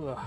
Ugh.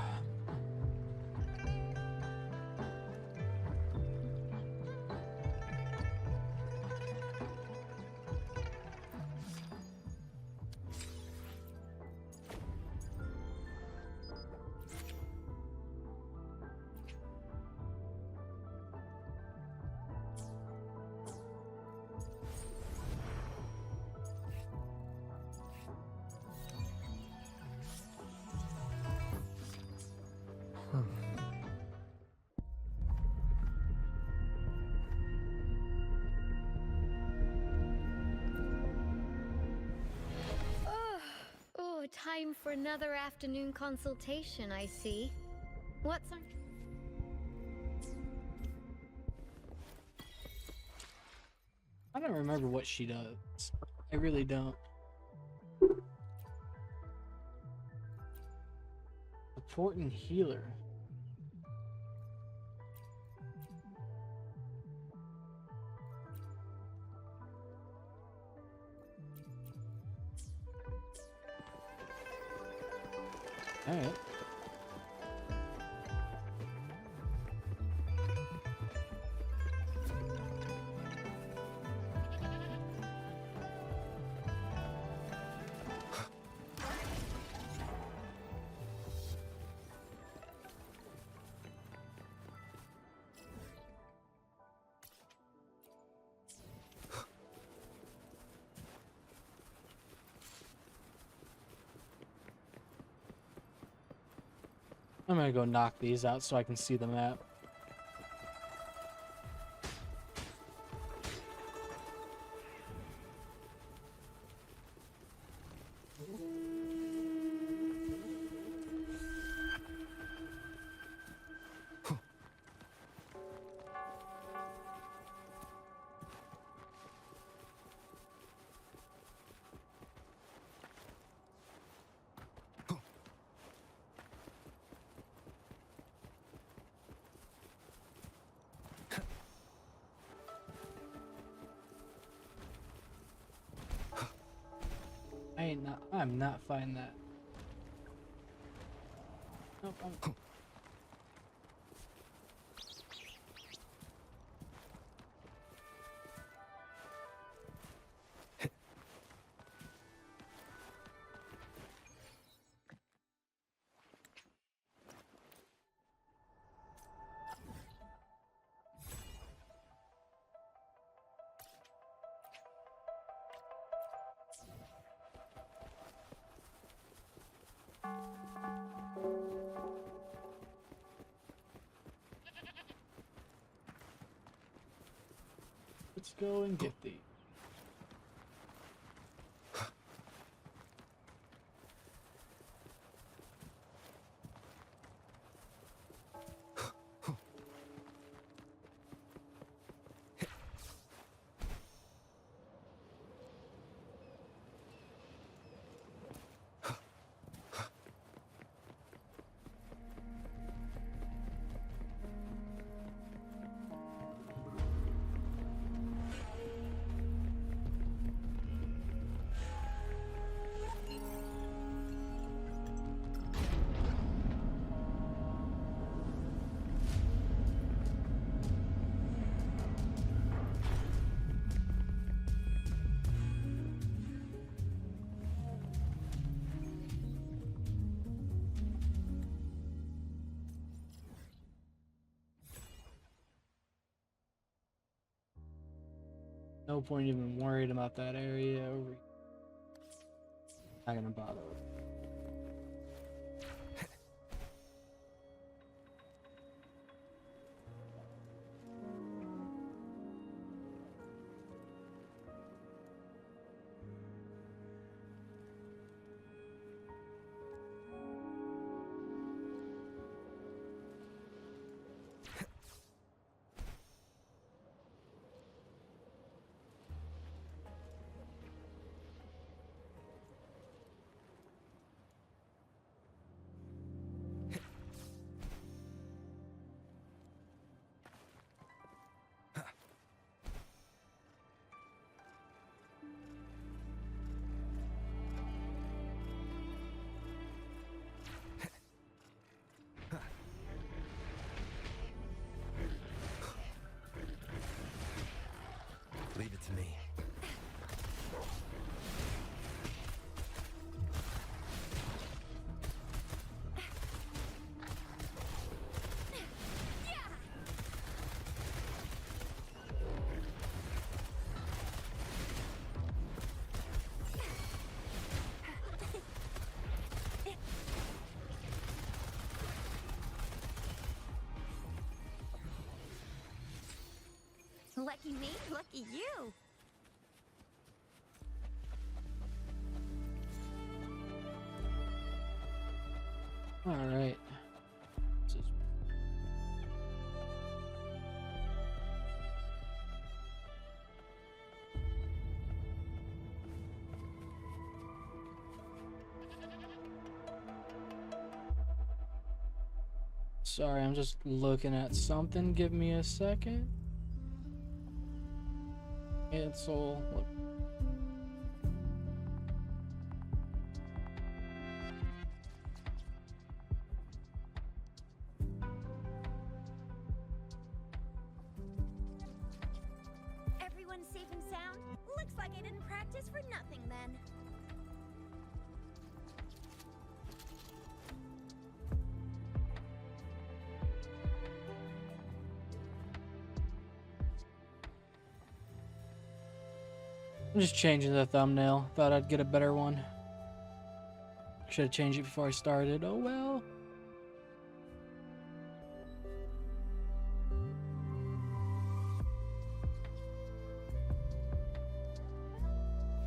Oh, time for another afternoon consultation, I see. What's on... I don't remember what she does. I really don't. Support and healer. Alright. I'm gonna go knock these out so I can see the map. I'm not finding that. Nope, let's go and get these. No point even worried about that area. Not gonna bother with it. Lucky me, lucky you. All right. This is- Sorry, I'm just looking at something. Give me a second. Cancel. Look. Everyone's safe and sound? Looks like I didn't practice for nothing then. I'm just changing the thumbnail. Thought I'd get a better one. Should have changed it before I started. Oh well.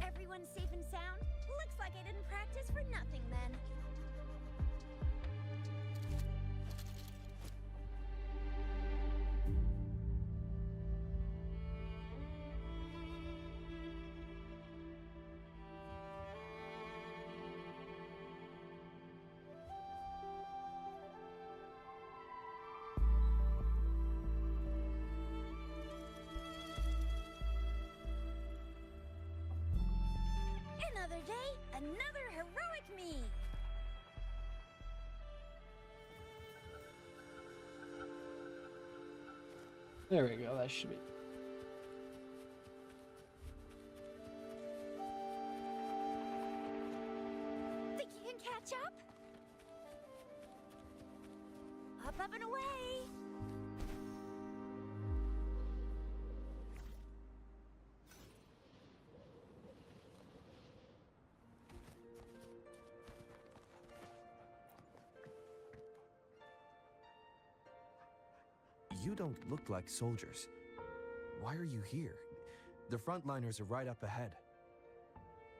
Everyone's safe and sound? Looks like I didn't practice for nothing then. Another day, another heroic me. There we go. That should be. Think you can catch up? Up and away. You don't look like soldiers. Why are you here? The frontliners are right up ahead.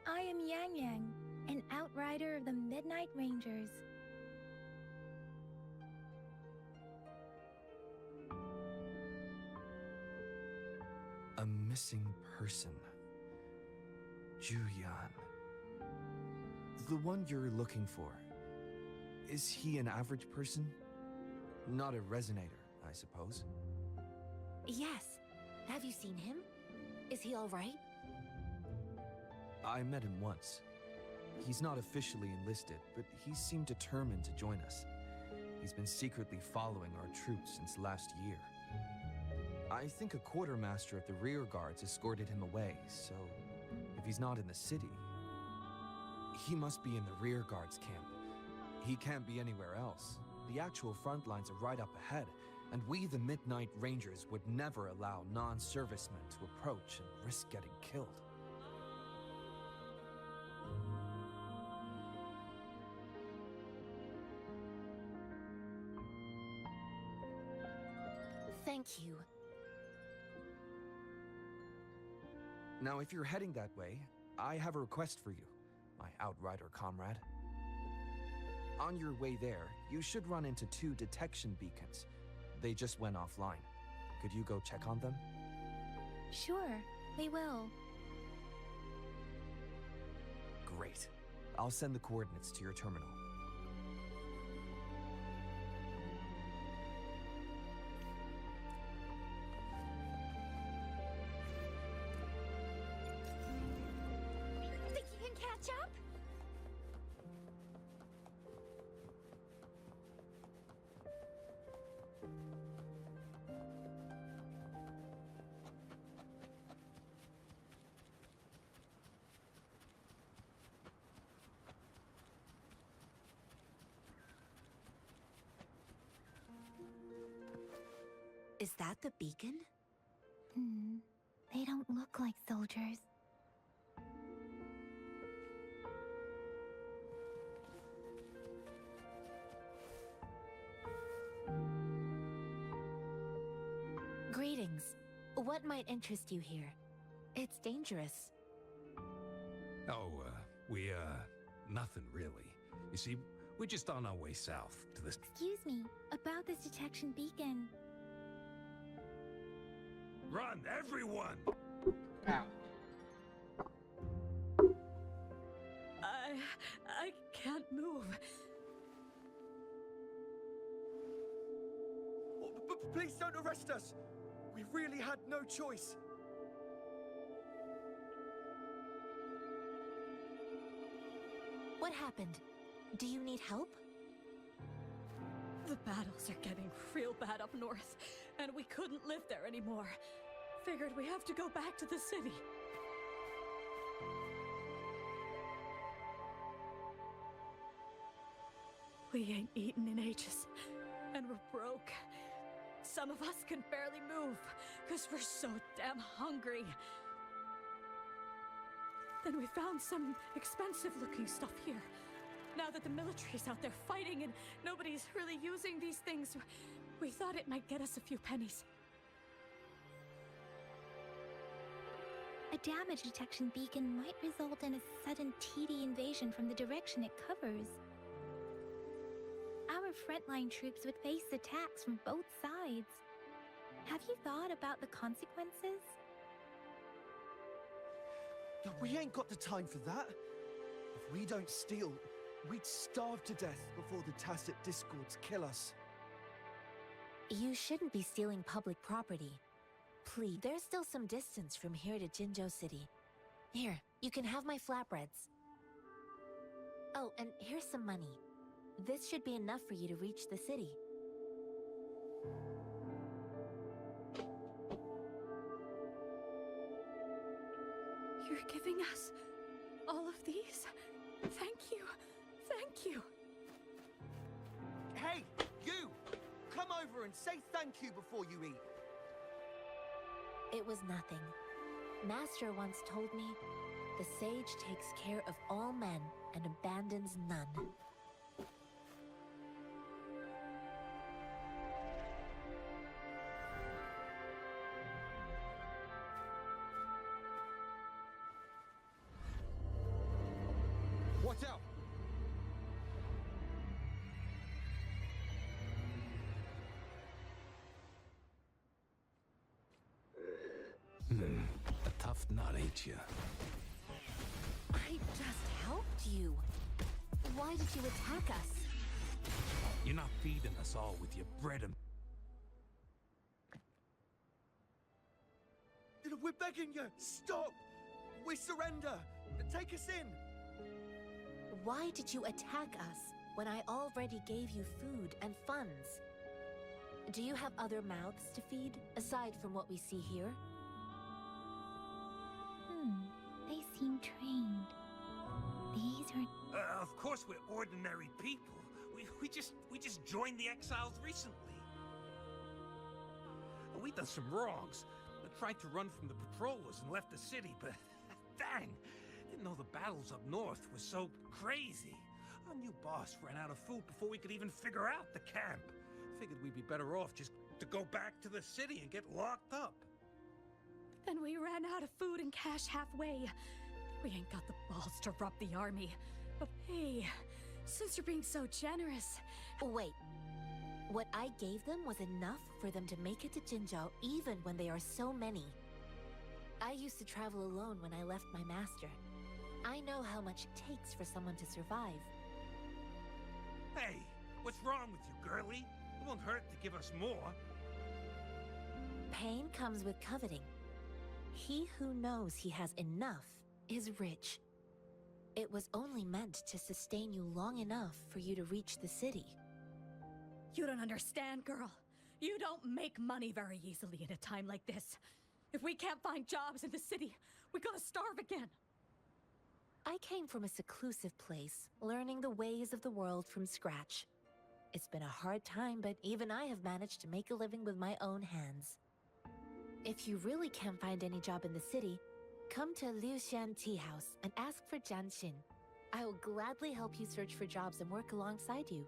I am Yang Yang, an outrider of the Midnight Rangers. A missing person. Juyan. The one you're looking for. Is he an average person? Not a resonator, I suppose. Yes. Have you seen him? Is he all right? I met him once. He's not officially enlisted, but he seemed determined to join us. He's been secretly following our troops since last year. I think a quartermaster of the rear guards escorted him away, so if he's not in the city, he must be in the rear guards camp. He can't be anywhere else. The actual front lines are right up ahead, and we, the Midnight Rangers, would never allow non-servicemen to approach and risk getting killed. Thank you. Now, if you're heading that way, I have a request for you, my outrider comrade. On your way there, you should run into 2 detection beacons. They just went offline. Could you go check on them? Sure, we will. Great. I'll send the coordinates to your terminal. Think you can catch up? Is that the beacon? They don't look like soldiers. Greetings. What might interest you here? It's dangerous. Oh, nothing really. You see, we're just on our way south to this. Excuse me, about this detection beacon. Run, everyone! Ow. I can't move. Please don't arrest us! We really had no choice. What happened? Do you need help? The battles are getting real bad up north, and we couldn't live there anymore. Figured we have to go back to the city. We ain't eaten in ages, and we're broke. Some of us can barely move, because we're so damn hungry. Then we found some expensive-looking stuff here. Now that the military's out there fighting and nobody's really using these things, we thought it might get us a few pennies. A damage detection beacon might result in a sudden TD invasion from the direction it covers. Our frontline troops would face attacks from both sides. Have you thought about the consequences? We ain't got the time for that. If we don't steal, we'd starve to death before the Tacit Discords kill us. You shouldn't be stealing public property. Please, there's still some distance from here to Jinzhou City. Here, you can have my flatbreads. Oh, and here's some money. This should be enough for you to reach the city. You're giving us all of these? Thank you. Thank you. Hey, you! Come over and say thank you before you eat. It was nothing. Master once told me, the sage takes care of all men and abandons none. Watch out! A tough nut, ain't you? I just helped you. Why did you attack us? You're not feeding us all with your bread and... We're begging you! Stop! We surrender! Take us in! Why did you attack us when I already gave you food and funds? Do you have other mouths to feed, aside from what we see here? They seem trained. These are... Of course we're ordinary people. We just joined the exiles recently. We done some wrongs. Tried to run from the patrollers and left the city, but dang! Didn't know the battles up north were so crazy. Our new boss ran out of food before we could even figure out the camp. Figured we'd be better off just to go back to the city and get locked up. Then we ran out of food and cash halfway. We ain't got the balls to rob the army. But hey, since you're being so generous... Wait. What I gave them was enough for them to make it to Jinzhou even when they are so many. I used to travel alone when I left my master. I know how much it takes for someone to survive. Hey, what's wrong with you, girlie? It won't hurt to give us more. Pain comes with coveting. He who knows he has enough is rich. It was only meant to sustain you long enough for you to reach the city. You don't understand, girl. You don't make money very easily in a time like this. If we can't find jobs in the city, we're gonna starve again. I came from a seclusive place, learning the ways of the world from scratch. It's been a hard time, but even I have managed to make a living with my own hands. If you really can't find any job in the city, come to Liu Xian Tea House and ask for Jian Xin. I will gladly help you search for jobs and work alongside you.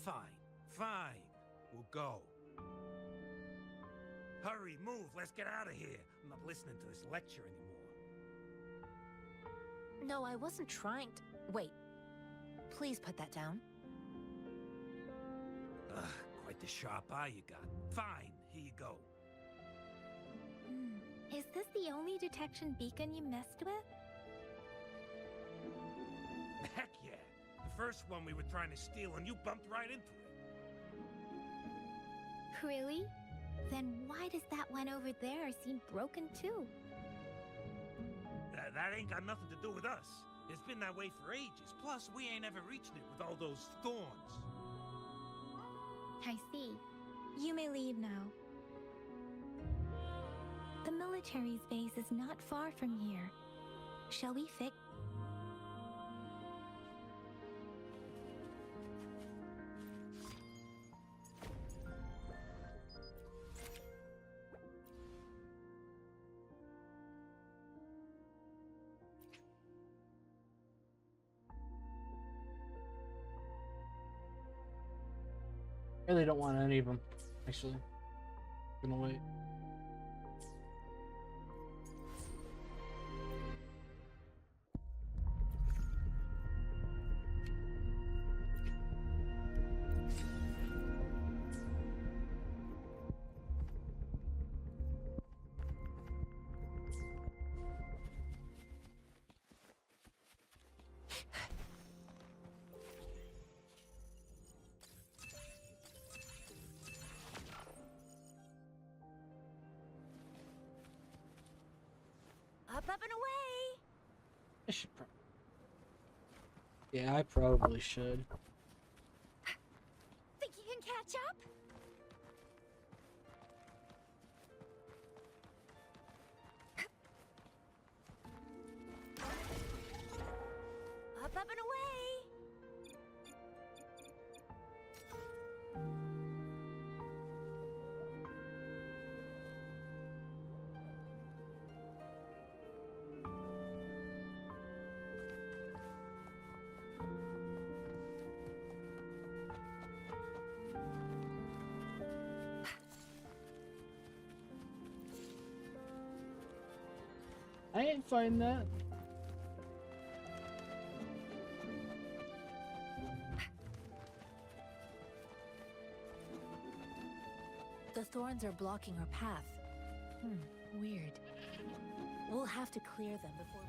Fine, fine. We'll go. Hurry, move, let's get out of here. I'm not listening to this lecture anymore. No, I wasn't trying to. Wait. Please put that down. Ugh, quite the sharp eye you got. Fine, here you go. Is this the only detection beacon you messed with? Heck yeah. The first one we were trying to steal and you bumped right into it. Really? Then why does that one over there seem broken too? That ain't got nothing to do with us. It's been that way for ages. Plus, we ain't ever reached it with all those thorns. I see. You may leave now. The military's base is not far from here. Shall we fix? Really don't want any of them, actually. Gonna wait. Up and away! I should yeah, I probably should. Think you can catch up? Up and away! I ain't find that. The thorns are blocking our path. Weird. We'll have to clear them before.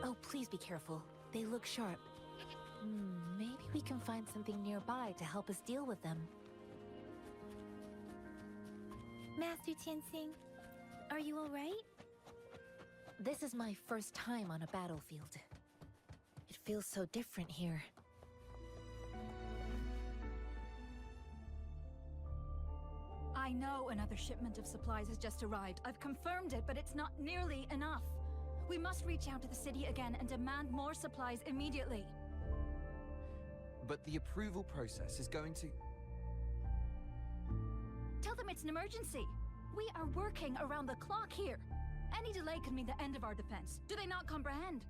Oh, please be careful. They look sharp. Maybe we can find something nearby to help us deal with them. Master Tianxing, are you alright? This is my first time on a battlefield. It feels so different here. I know another shipment of supplies has just arrived. I've confirmed it, but it's not nearly enough. We must reach out to the city again and demand more supplies immediately. But the approval process is going to... Tell them it's an emergency. We are working around the clock here. Any delay could mean the end of our defense. Do they not comprehend?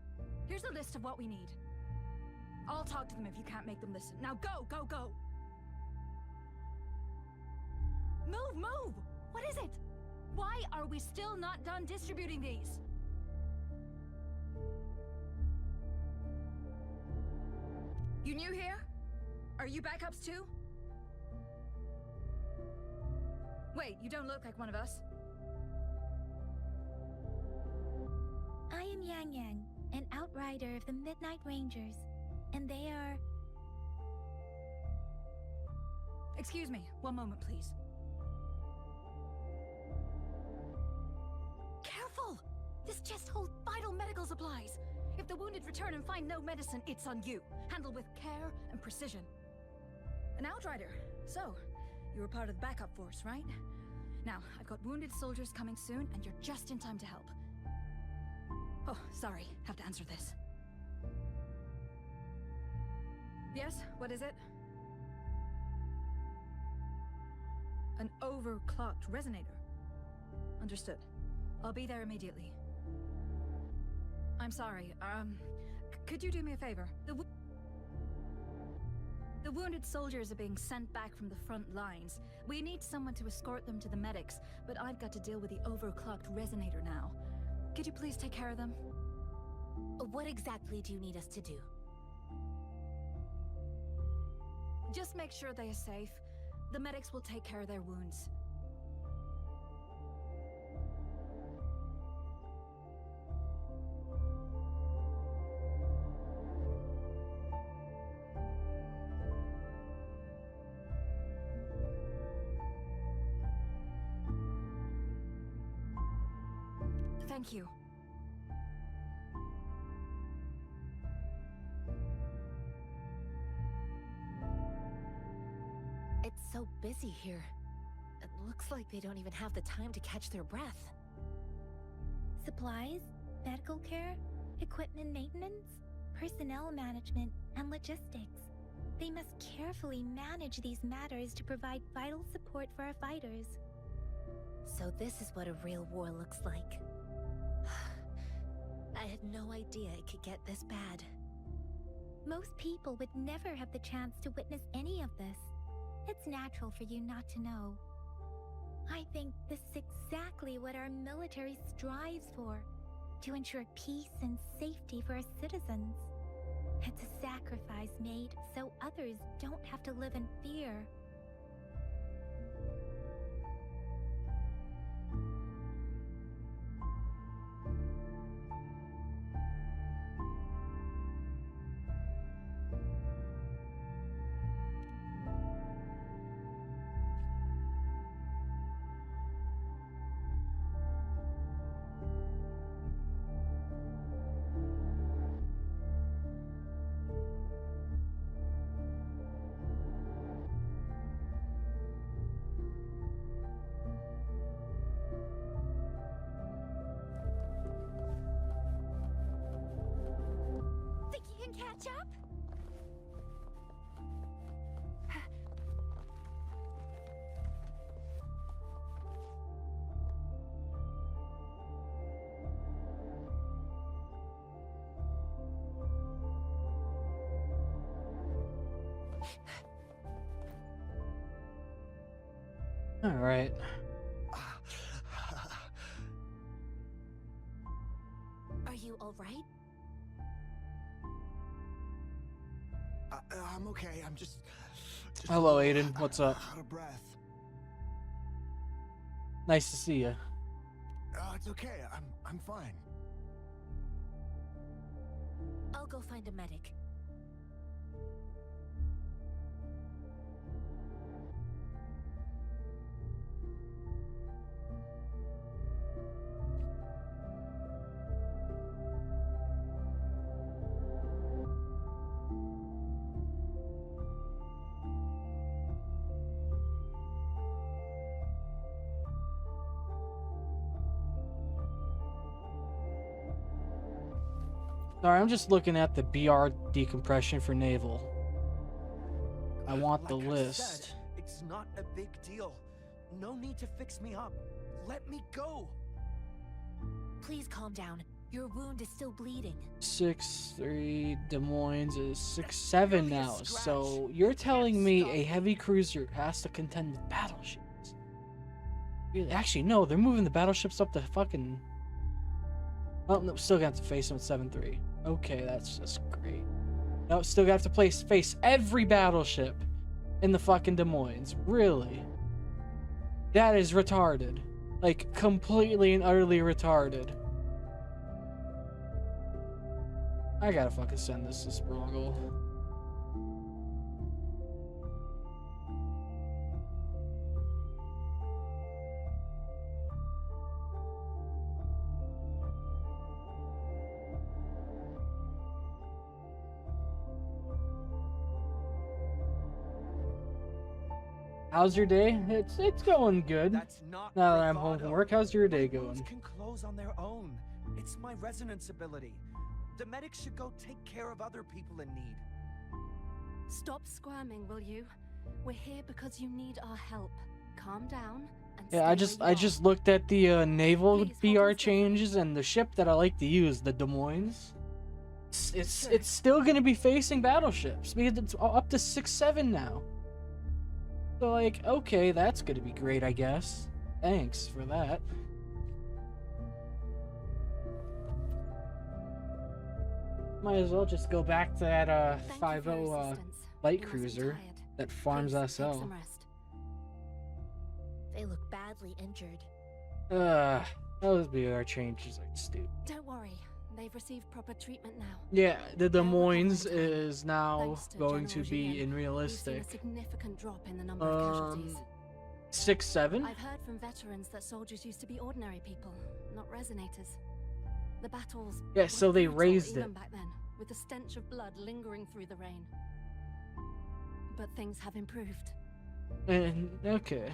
Here's a list of what we need. I'll talk to them if you can't make them listen. Now go, go, go! Move, move! What is it? Why are we still not done distributing these? You new here? Are you backups too? Wait, you don't look like one of us. I am Yang Yang, an outrider of the Midnight Rangers, and they are... Excuse me, one moment please. Careful! This chest holds vital medical supplies. If the wounded return and find no medicine, it's on you. Handle with care and precision. An outrider. So, you were part of the backup force, right? Now, I've got wounded soldiers coming soon, and you're just in time to help. Oh, sorry. Have to answer this. Yes? What is it? An overclocked resonator. Understood. I'll be there immediately. I'm sorry, could you do me a favor? The wounded soldiers are being sent back from the front lines. We need someone to escort them to the medics, but I've got to deal with the overclocked resonator now. Could you please take care of them? What exactly do you need us to do? Just make sure they are safe. The medics will take care of their wounds. Thank you. It's so busy here. It looks like they don't even have the time to catch their breath. Supplies, medical care, equipment maintenance, personnel management, and logistics. They must carefully manage these matters to provide vital support for our fighters. So this is what a real war looks like. I had no idea it could get this bad. Most people would never have the chance to witness any of this. It's natural for you not to know. I think this is exactly what our military strives for, to ensure peace and safety for our citizens. It's a sacrifice made so others don't have to live in fear. Think you can catch up? All right. Are you all right? I'm okay. I'm just Hello, Aiden. What's up? Out of breath. Nice to see you. It's okay. I'm fine. I'll go find a medic. Sorry, I'm just looking at the BR decompression for naval. I want the Like I list. said, it's not a big deal. No need to fix me up. Let me go. Please calm down. Your wound is still bleeding. 6-3 Des Moines is 6-7 Barely a now. scratch. So you're telling Can't me stop a me. heavy cruiser has to contend with battleships? Actually, no, they're moving the battleships up to fucking. Oh no, still gonna have to face them at 7-3. Okay, that's just great. No, still gonna have to face every battleship in the fucking Des Moines. Really? That is retarded. Like, completely and utterly retarded. I gotta fucking send this to Sproggle. How's your day? It's going good. That's not Now that I'm home bravado. from work, how's your day My wounds going? can close on their own. It's my resonance ability. The medics should go take care of other people in need. Stop squirming, will you? We're here because you need our help. calm down and Yeah, I just looked at the naval Please, hold BR on steadily. changes, and the ship that I like to use, the Des Moines, it's still gonna be facing battleships because it's up to 6-7 now. So like, okay, that's gonna be great, I guess. Thanks for that. Might as well just go back to that Thank you for 5.0 your assistance. light You must be cruiser tired. that farms Please, take SL. some rest. They look badly injured. Those BR changes are stupid. Don't worry, they've received proper treatment now. Yeah, the Des They're Moines recovering time. is now Thanks to going to General be Gian, in We've realistic. seen a significant drop in the number of casualties. 6-7? I've heard from veterans that soldiers used to be ordinary people, not resonators. The battles Yeah, were so they brutal raised even it. back then, with the stench of blood lingering through the rain. But things have improved. And okay.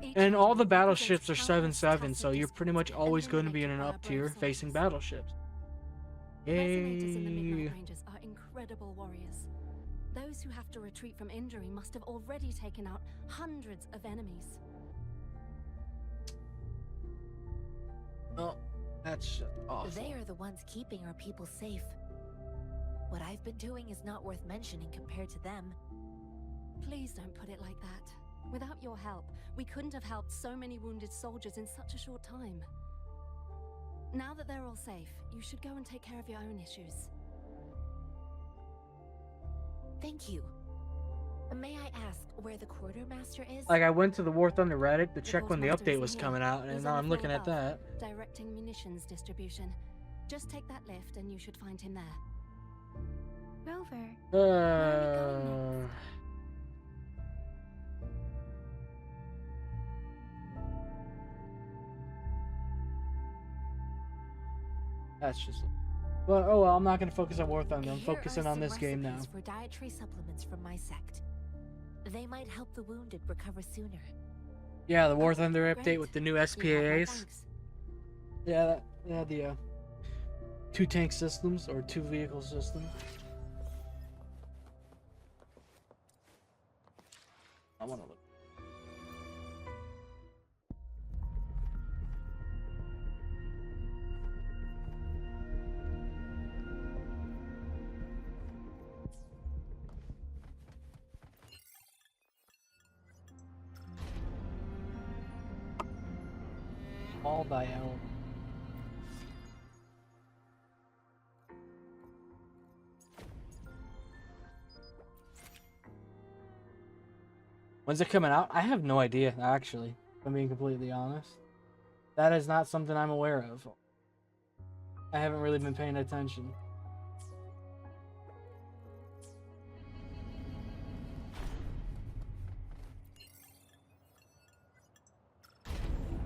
Each And all the regiment battleships are represents 7-7, countless so you're tacit pretty much disciplines always going to be in eliminated an by up our brave tier facing soldiers. battleships. Resonators in the Yay. Midnight Rangers are incredible warriors. Those who have to retreat from injury must have already taken out hundreds of enemies. Oh, that's just awful. They are the ones keeping our people safe. What I've been doing is not worth mentioning compared to them. Please don't put it like that. Without your help, we couldn't have helped so many wounded soldiers in such a short time. Now that they're all safe, you should go and take care of your own issues. Thank you. May I ask where the quartermaster is? Like, I went to the War Thunder Reddit to check when the Quartermaster update isn't was here. coming out, He's and now on the I'm floor looking at above, that. directing munitions distribution. Just take that lift and you should find him there. Rover, where are we going next? That's just. Well, oh well, I'm not gonna focus on War Thunder. I'm Here focusing are on some this game now. recipes for dietary supplements from my sect. They might help the wounded recover sooner. Yeah, the War Oh, Thunder update great. with the new You have my SPAs. thanks. Yeah, the 2 tank systems or 2 vehicle systems. I want to look. All by L. When's it coming out? I have no idea, actually. If I'm being completely honest. That is not something I'm aware of. I haven't really been paying attention.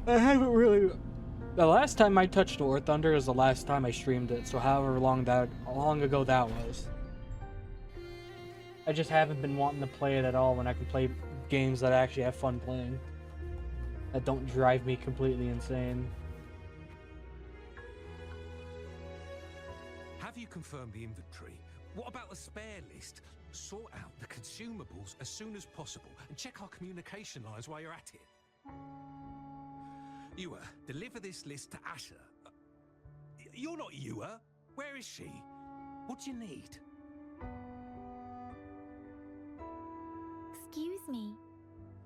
I haven't really. The last time I touched War Thunder is the last time I streamed it, so however long ago that was. I just haven't been wanting to play it at all when I can play games that I actually have fun playing. That don't drive me completely insane. Have you confirmed the inventory? What about the spare list? Sort out the consumables as soon as possible and check our communication lines while you're at it. Ewa, deliver this list to Asher. You're not Ewa. Where is she? What do you need? Excuse me.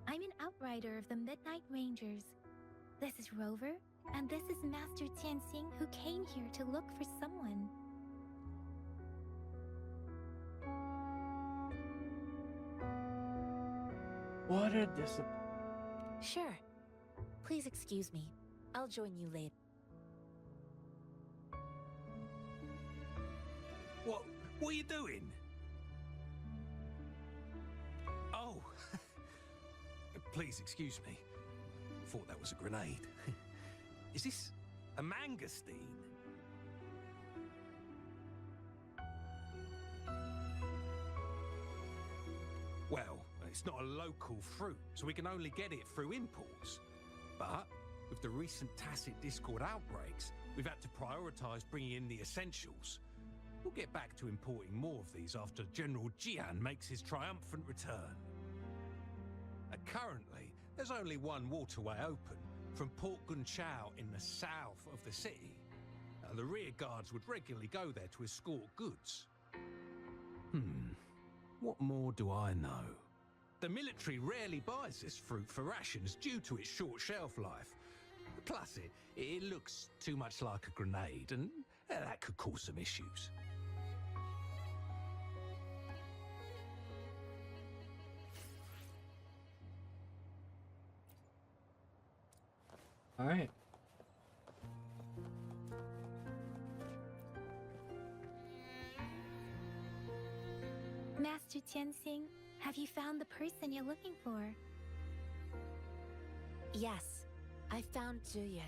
I'm an outrider of the Midnight Rangers. This is Rover, and this is Master Tianxing, who came here to look for someone. What a disappointment. Sure. Please excuse me. I'll join you later. What are you doing? Oh. Please excuse me. Thought that was a grenade. Is this a mangosteen? Well, it's not a local fruit, so we can only get it through imports. But with the recent tacit Discord outbreaks, we've had to prioritize bringing in the essentials. We'll get back to importing more of these after General Gian makes his triumphant return. Currently, there's only one waterway open, from Port Gunchao in the south of the city. The rear guards would regularly go there to escort goods. What more do I know? The military rarely buys this fruit for rations due to its short shelf life. Plus, it looks too much like a grenade, and that could cause some issues. All right. Master Tianxing, have you found the person you're looking for? Yes, I found Zhuyan.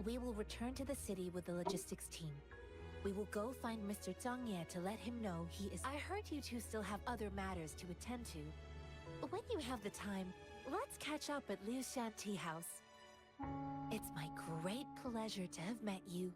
We will return to the city with the logistics team. We will go find Mr. Zhang Ye to let him know he is— I heard you two still have other matters to attend to. When you have the time, let's catch up at Liu Shan Tea House. It's my great pleasure to have met you.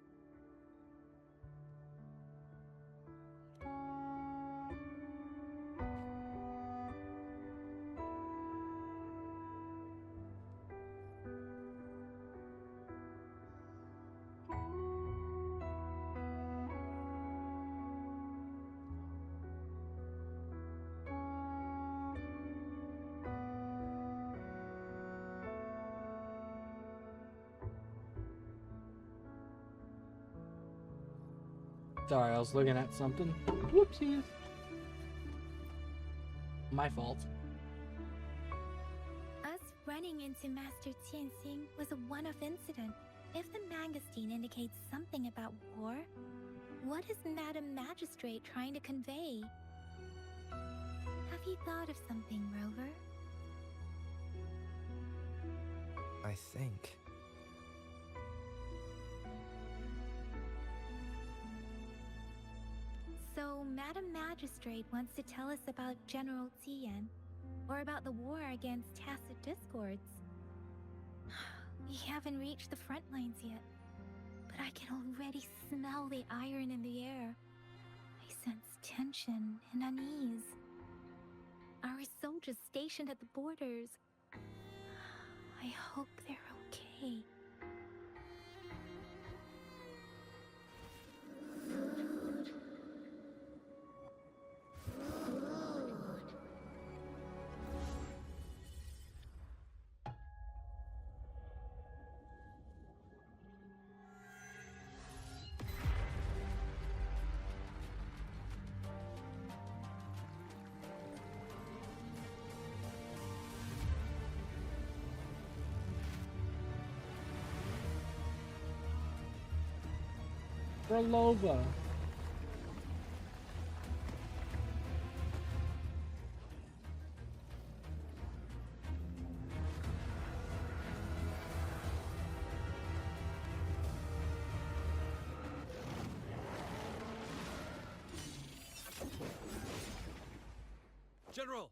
Sorry, I was looking at something. Whoopsies. My fault. Us running into Master Tianxing was a one-off incident. If the Mangosteen indicates something about war, what is Madam Magistrate trying to convey? Have you thought of something, Rover? I think. So, Madam Magistrate wants to tell us about General Tian, or about the war against tacit discords. We haven't reached the front lines yet, but I can already smell the iron in the air. I sense tension and unease. Our soldiers stationed at the borders. I hope they're okay. Rolova. General!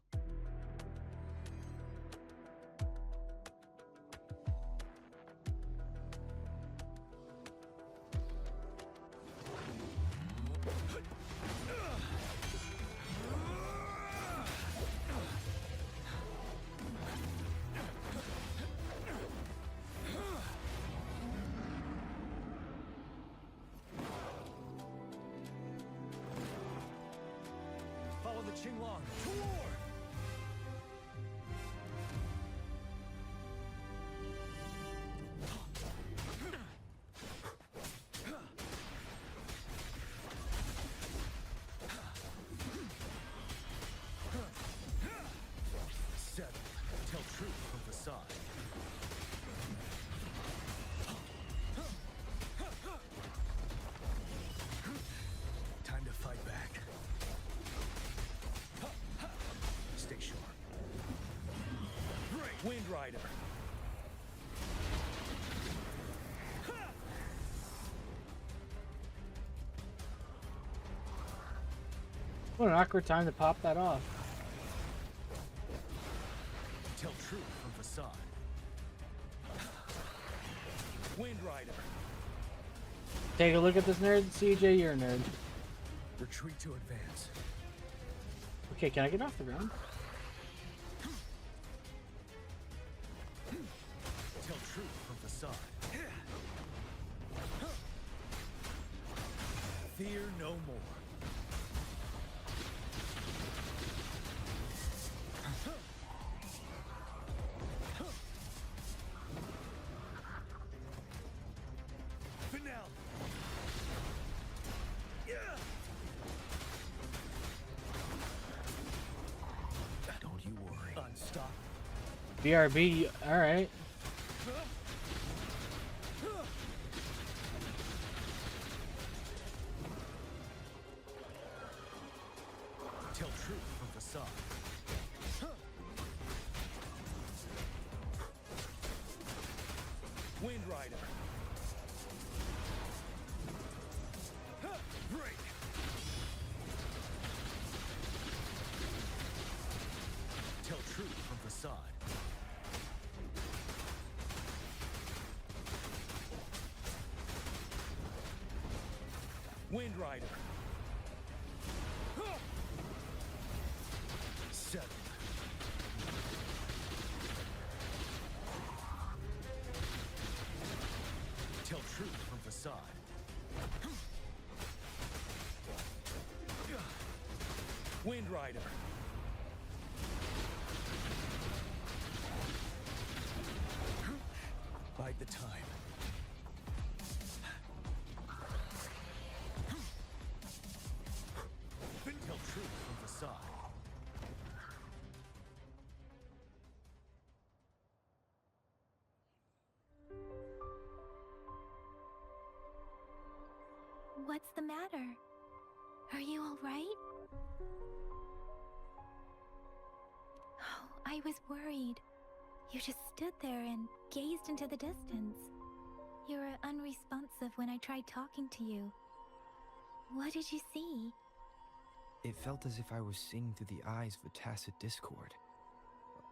Follow the Qinglong to war! Settle. Tell truth from facade. Time to fight back. Stay sharp. Wind Rider. What an awkward time to pop that off. Tell truth from facade. Wind Rider. Take a look at this nerd. CJ, you're a nerd. Retreat to advance. Okay, can I get off the ground? truth from facade. Fear no more. Finale. Don't you worry. Unstoppable. BRB, alright. Tell truth from facade. Wind Rider. Break. Tell truth from facade. Wind Rider. Seven. Tell truth from facade. Wind Rider. Bide the time. Tell truth from facade. What's the matter? Are you all right? Oh, I was worried. You just stood there and gazed into the distance. You were unresponsive when I tried talking to you. What did you see? It felt as if I was seeing through the eyes of a tacit discord.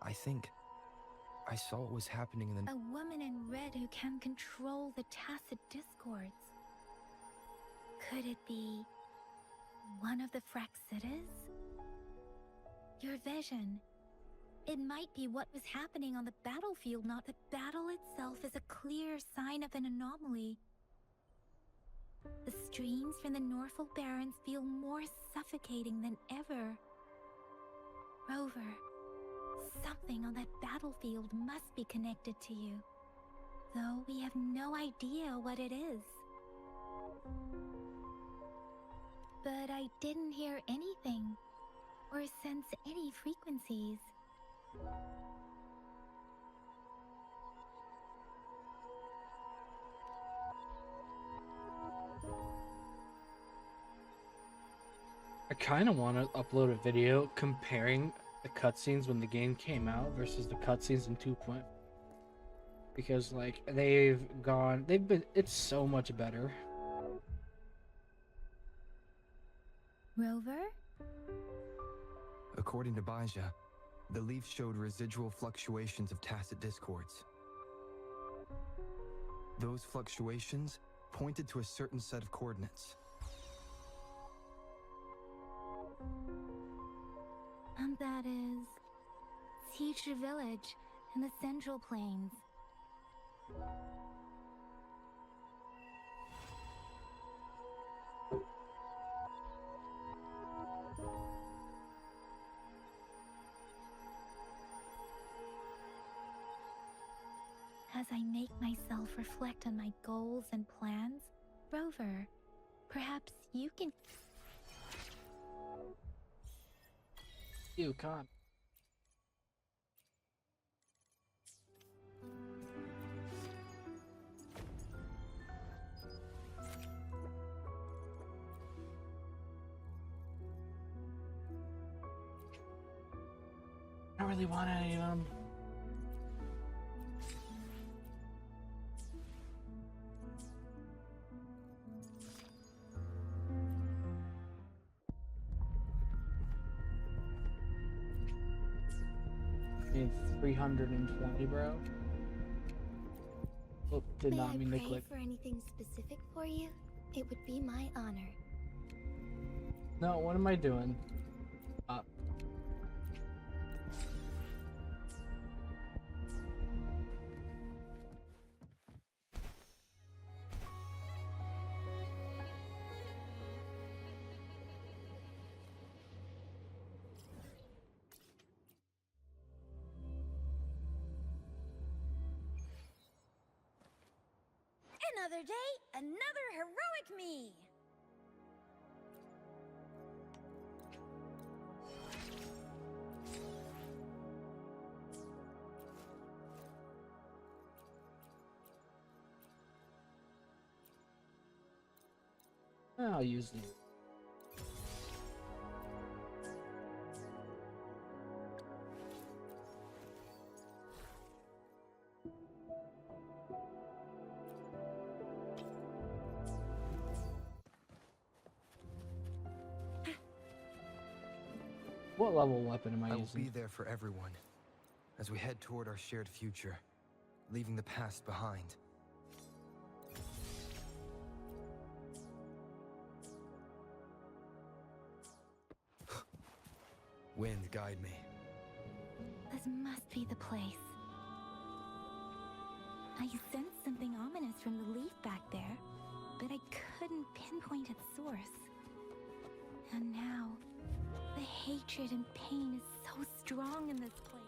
I think I saw what was happening in the... A woman in red who can control the tacit discords. Could it be one of the Fraxitas? Your vision. It might be what was happening on the battlefield, not the battle itself is a clear sign of an anomaly. The streams from the Norfolk Barrens feel more suffocating than ever. Rover, something on that battlefield must be connected to you, though we have no idea what it is. But I didn't hear anything, or sense any frequencies. I kind of want to upload a video comparing the cutscenes when the game came out versus the cutscenes in 2.0. Because, like, it's so much better. Rover? According to Baja, the leaf showed residual fluctuations of tacit discords. Those fluctuations pointed to a certain set of coordinates. And that is Teacher Village in the Central Plains. As I make myself reflect on my goals and plans, Rover, perhaps you can... You can't. I don't really want any of them. Need 320, bro. Oh, did not mean to May I click. pray for anything specific for you? It would be my honor. No, what am I doing? Another day, another heroic me. I'll use them. What level weapon am I I will using? be there for everyone as we head toward our shared future, leaving the past behind. Wind, guide me. This must be the place. I sensed something ominous from the leaf back there, but I couldn't pinpoint its source. And now, the hatred and pain is so strong in this place.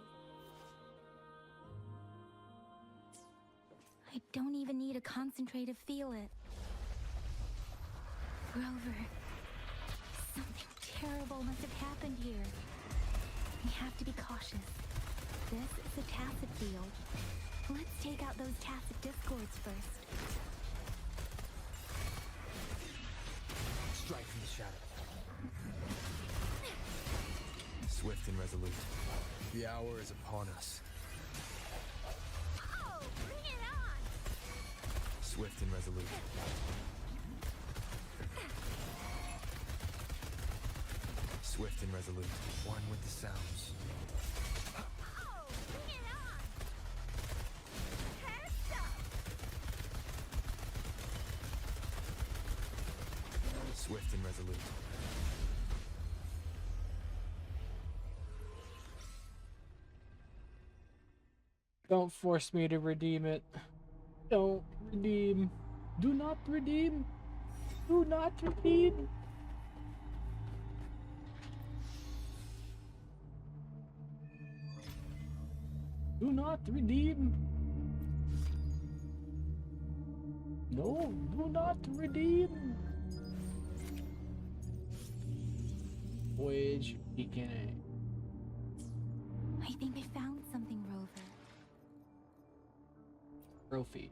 I don't even need a concentrate to feel it. Rover, something terrible must have happened here. We have to be cautious. This is a tacit field. Let's take out those tacit discords first. Strike from the shadow. Swift and resolute. The hour is upon us. Oh, bring it on! Swift and resolute. Swift and resolute. One with the sounds. Oh, bring it on! Heads up! Swift and resolute. Don't force me to redeem it. Don't redeem. Do not redeem. Do not redeem. Do not redeem. No, do not redeem. Voyage beginning. I think I found something, Rover. Trophy.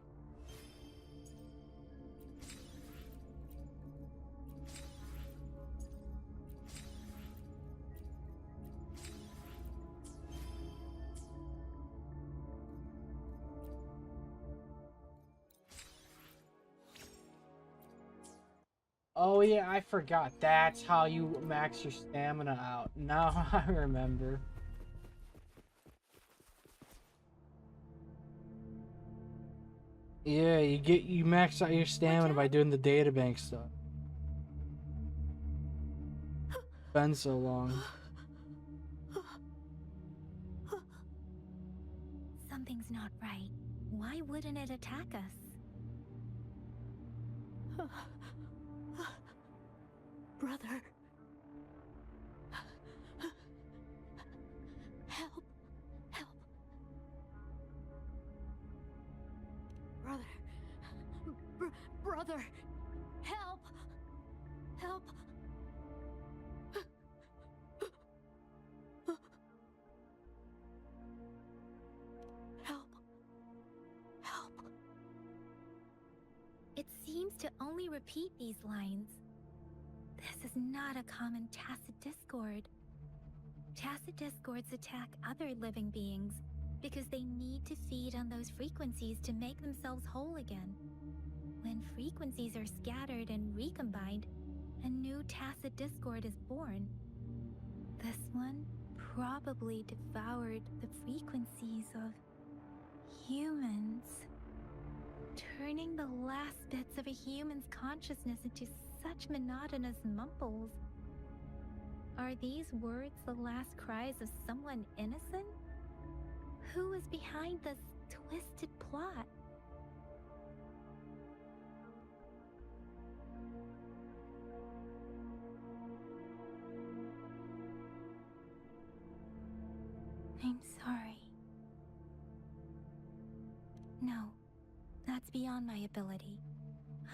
Oh yeah, I forgot. That's how you max your stamina out. Now I remember. Yeah, you max out your stamina by doing the databank stuff. Been so long. Something's not right. Why wouldn't it attack us? Brother. Help. Help. Brother. Brother. Help. Help. Help. Help. It seems to only repeat these lines. This is not a common tacit discord. Tacit discords attack other living beings because they need to feed on those frequencies to make themselves whole again. When frequencies are scattered and recombined, a new tacit discord is born. This one probably devoured the frequencies of humans, turning the last bits of a human's consciousness into such monotonous mumbles. Are these words the last cries of someone innocent? Who is behind this twisted plot? I'm sorry. No, that That's beyond my ability.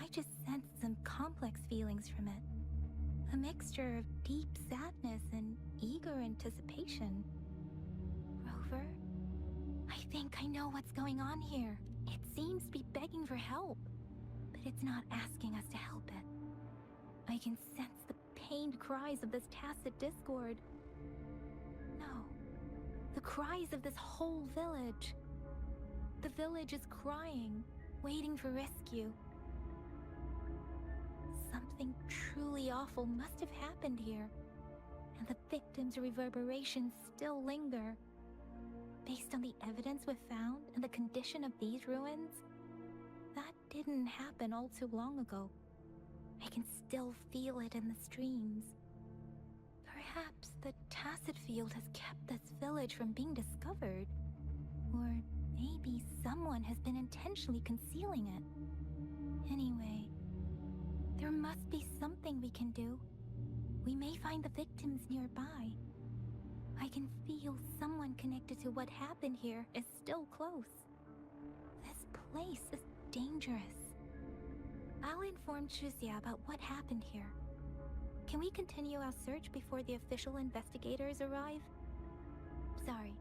I just sense some complex feelings from it. A mixture of deep sadness and eager anticipation. Rover, I think I know what's going on here. It seems to be begging for help, but it's not asking us to help it. I can sense the pained cries of this tacit discord. No, the cries of this whole village. The village is crying, waiting for rescue. Something truly awful must have happened here, and the victims' reverberations still linger. Based on the evidence we've found and the condition of these ruins, that didn't happen all too long ago. I can still feel it in the streams. Perhaps the tacit field has kept this village from being discovered. Or maybe someone has been intentionally concealing it. Anyway, there must be something we can do. We may find the victims nearby. I can feel someone connected to what happened here is still close. This place is dangerous. I'll inform Chuzia about what happened here. Can we continue our search before the official investigators arrive? Sorry,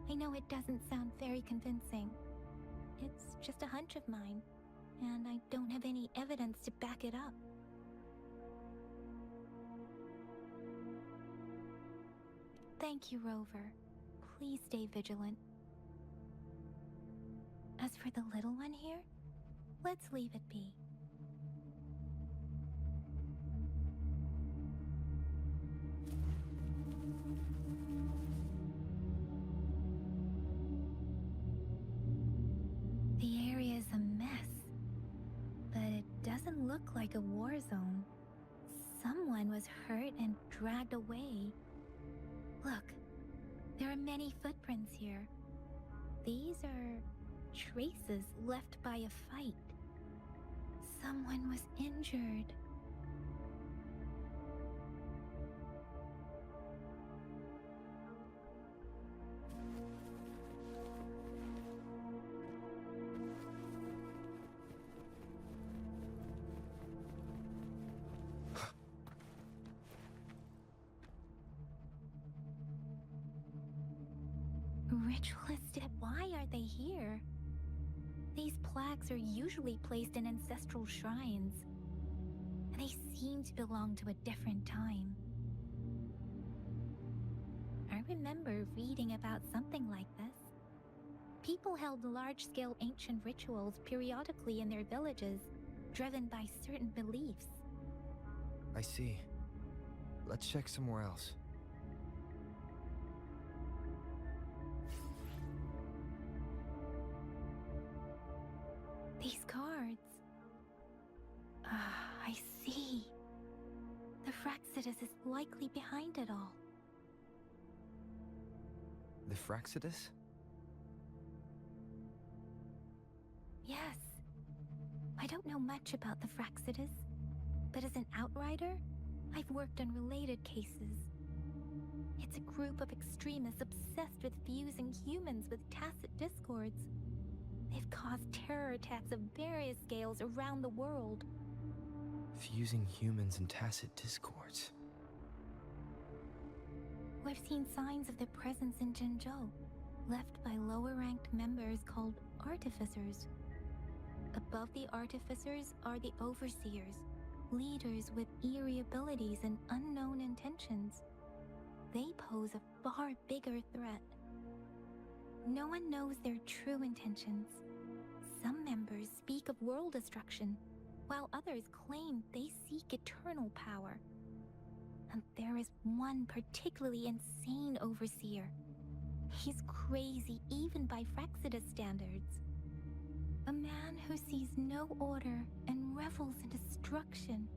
I know it doesn't sound very convincing. It's just a hunch of mine, and I don't have any evidence to back it up. Thank you, Rover. Please stay vigilant. As for the little one here, let's leave it be. The area is a mess, but it doesn't look like a war zone. Someone was hurt and dragged away. Look, there are many footprints here. These are traces left by a fight. Someone was injured. Ritualistic? Why are they here? These plaques are usually placed in ancestral shrines, and they seem to belong to a different time. I remember reading about something like this. People held large-scale ancient rituals periodically in their villages, driven by certain beliefs. I see. Let's check somewhere else. These cards. I see. The Fraxidus is likely behind it all. The Fraxidus? Yes. I don't know much about the Fraxidus, but as an outrider, I've worked on related cases. It's a group of extremists obsessed with fusing humans with tacit discords. They've caused terror attacks of various scales around the world. Fusing humans and tacit discords. We've seen signs of their presence in Jinzhou, left by lower-ranked members called artificers. Above the artificers are the overseers, leaders with eerie abilities and unknown intentions. They pose a far bigger threat. No one knows their true intentions. Some members speak of world destruction, while others claim they seek eternal power. And there is one particularly insane overseer. He's crazy even by Fraxidus standards. A man who sees no order and revels in destruction.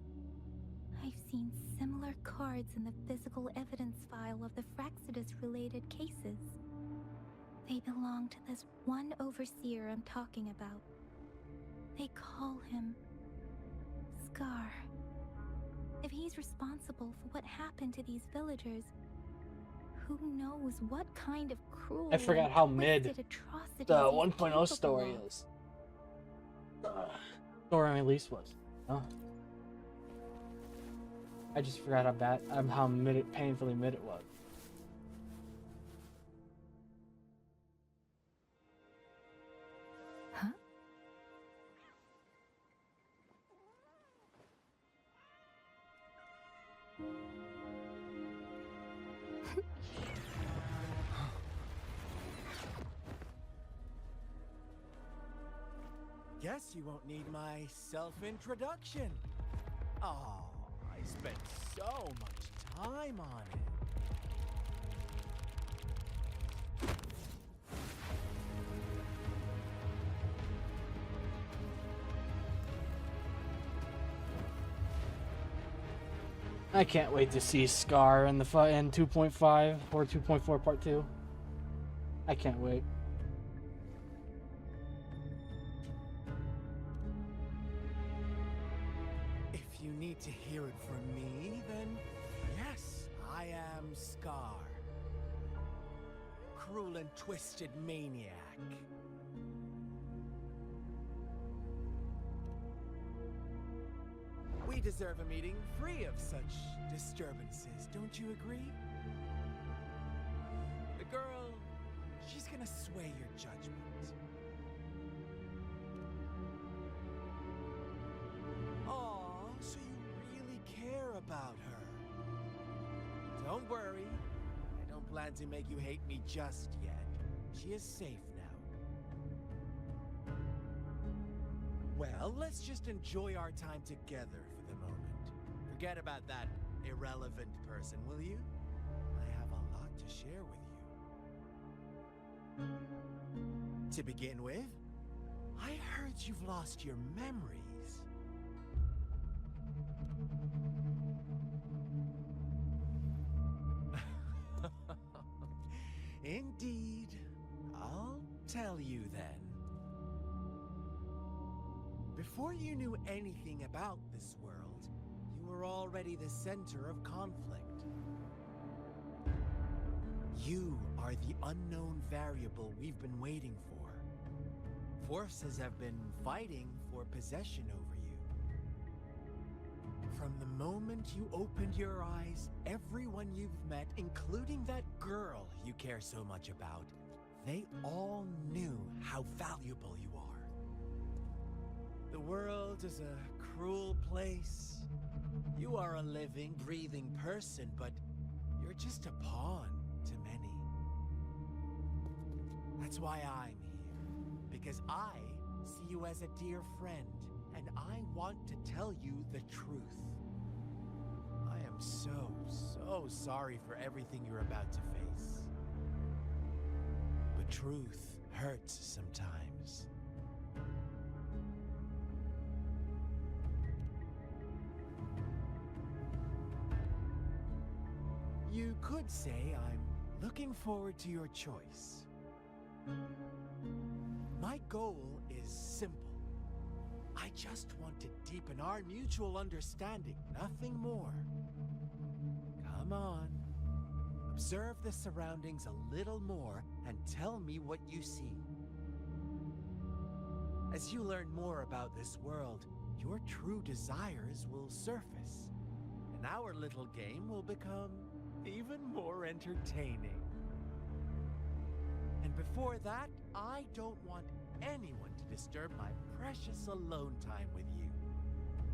I've seen similar cards in the physical evidence file of the Fraxidus-related cases. They belong to this one overseer I'm talking about. They call him Scar. If he's responsible for what happened to these villagers, who knows what kind of cruel I forgot and how twisted mid atrocities the he's 1.0 story capable of. is. Or at least was. Oh. I just forgot how bad, how painfully mid it was. Huh? Guess you won't need my self-introduction. Oh, I spent so much time on it. I can't wait to see Scar in the in 2.5 or 2.4 Part 2. I can't wait. If you need to hear it from me, then yes, I am Scar. Cruel and twisted maniac. We deserve a meeting free of such disturbances, don't you agree? The girl, she's gonna sway your judgment. Aw, so you really care about her. Don't worry, I don't plan to make you hate me just yet. She is safe now. Well, let's just enjoy our time together for the moment. Forget about that irrelevant person, will you? I have a lot to share with you. To begin with, I heard you've lost your memories. Indeed. I'll tell you then. Before you knew anything about this world, you were already the center of conflict. You are the unknown variable we've been waiting for. Forces have been fighting for possession over you. From the moment you opened your eyes, everyone you've met, including that girl you care so much about, they all knew how valuable you are. The world is a cruel place. You are a living, breathing person, but you're just a pawn to many. That's why I'm here, because I see you as a dear friend, and I want to tell you the truth. I am so sorry for everything you're about to face. But truth hurts sometimes. You could say I'm looking forward to your choice. My goal is simple. I just want to deepen our mutual understanding, nothing more. Come on. Observe the surroundings a little more and tell me what you see. As you learn more about this world, your true desires will surface, and our little game will become even more entertaining. And before that, I don't want anyone to disturb my precious alone time with you.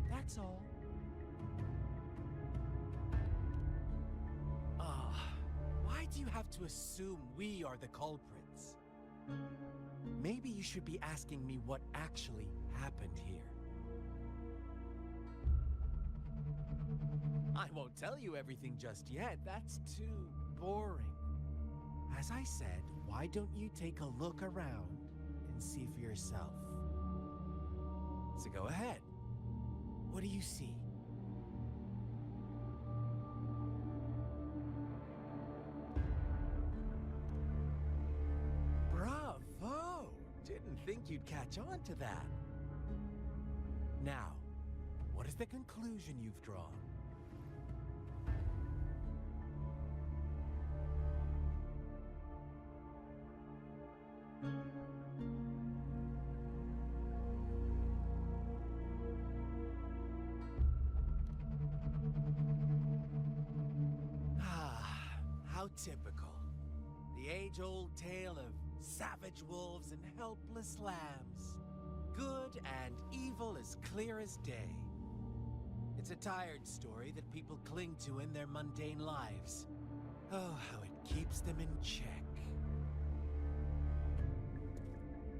That's all. Why do you have to assume we are the culprits? Maybe you should be asking me what actually happened here. I won't tell you everything just yet. That's too boring. As I said, why don't you take a look around and see for yourself? So go ahead. What do you see? Bravo! Didn't think you'd catch on to that. Now, what is the conclusion you've drawn? how typical. The age-old tale of savage wolves and helpless lambs. Good and evil as clear as day. It's a tired story that people cling to in their mundane lives. Oh, how it keeps them in check.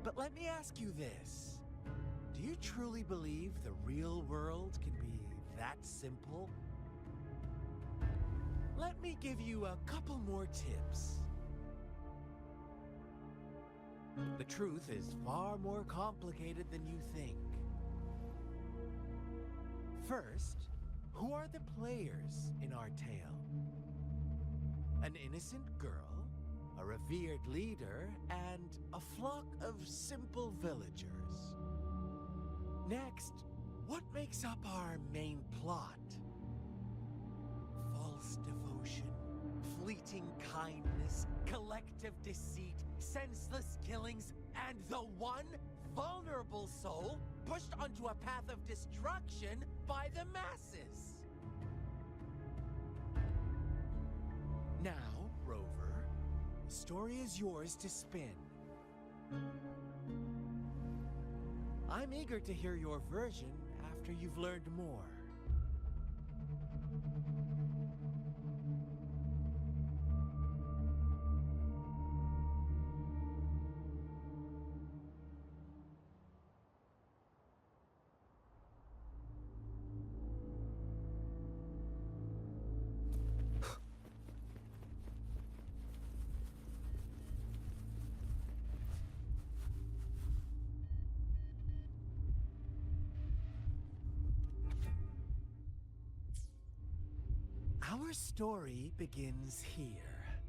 But let me ask you this. Do you truly believe the real world can be that simple? Let me give you a couple more tips. The truth is far more complicated than you think. First, who are the players in our tale? An innocent girl, a revered leader, and a flock of simple villagers. Next, what makes up our main plot? False devotion, fleeting kindness, collective deceit, senseless killings, and the one vulnerable soul pushed onto a path of destruction by the masses. Now, Rover, the story is yours to spin. I'm eager to hear your version after you've learned more. Our story begins here.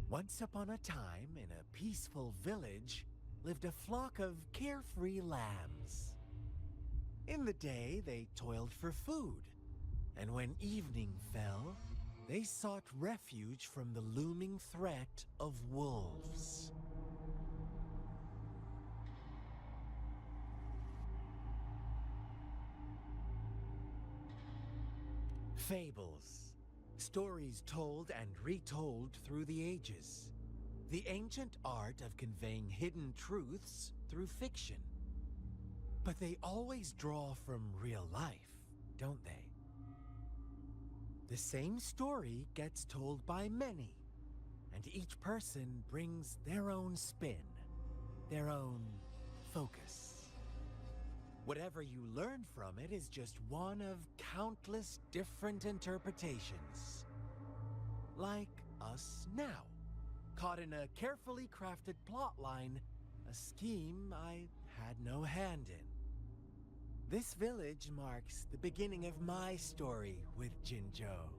Once upon a time, in a peaceful village, lived a flock of carefree lambs. In the day, they toiled for food, and when evening fell, they sought refuge from the looming threat of wolves. Fables. Stories told and retold through the ages. The ancient art of conveying hidden truths through fiction. But they always draw from real life, don't they? The same story gets told by many, and each person brings their own spin, their own focus. Whatever you learn from it is just one of countless different interpretations. Like us now, caught in a carefully crafted plotline, a scheme I had no hand in. This village marks the beginning of my story with Jinzhou.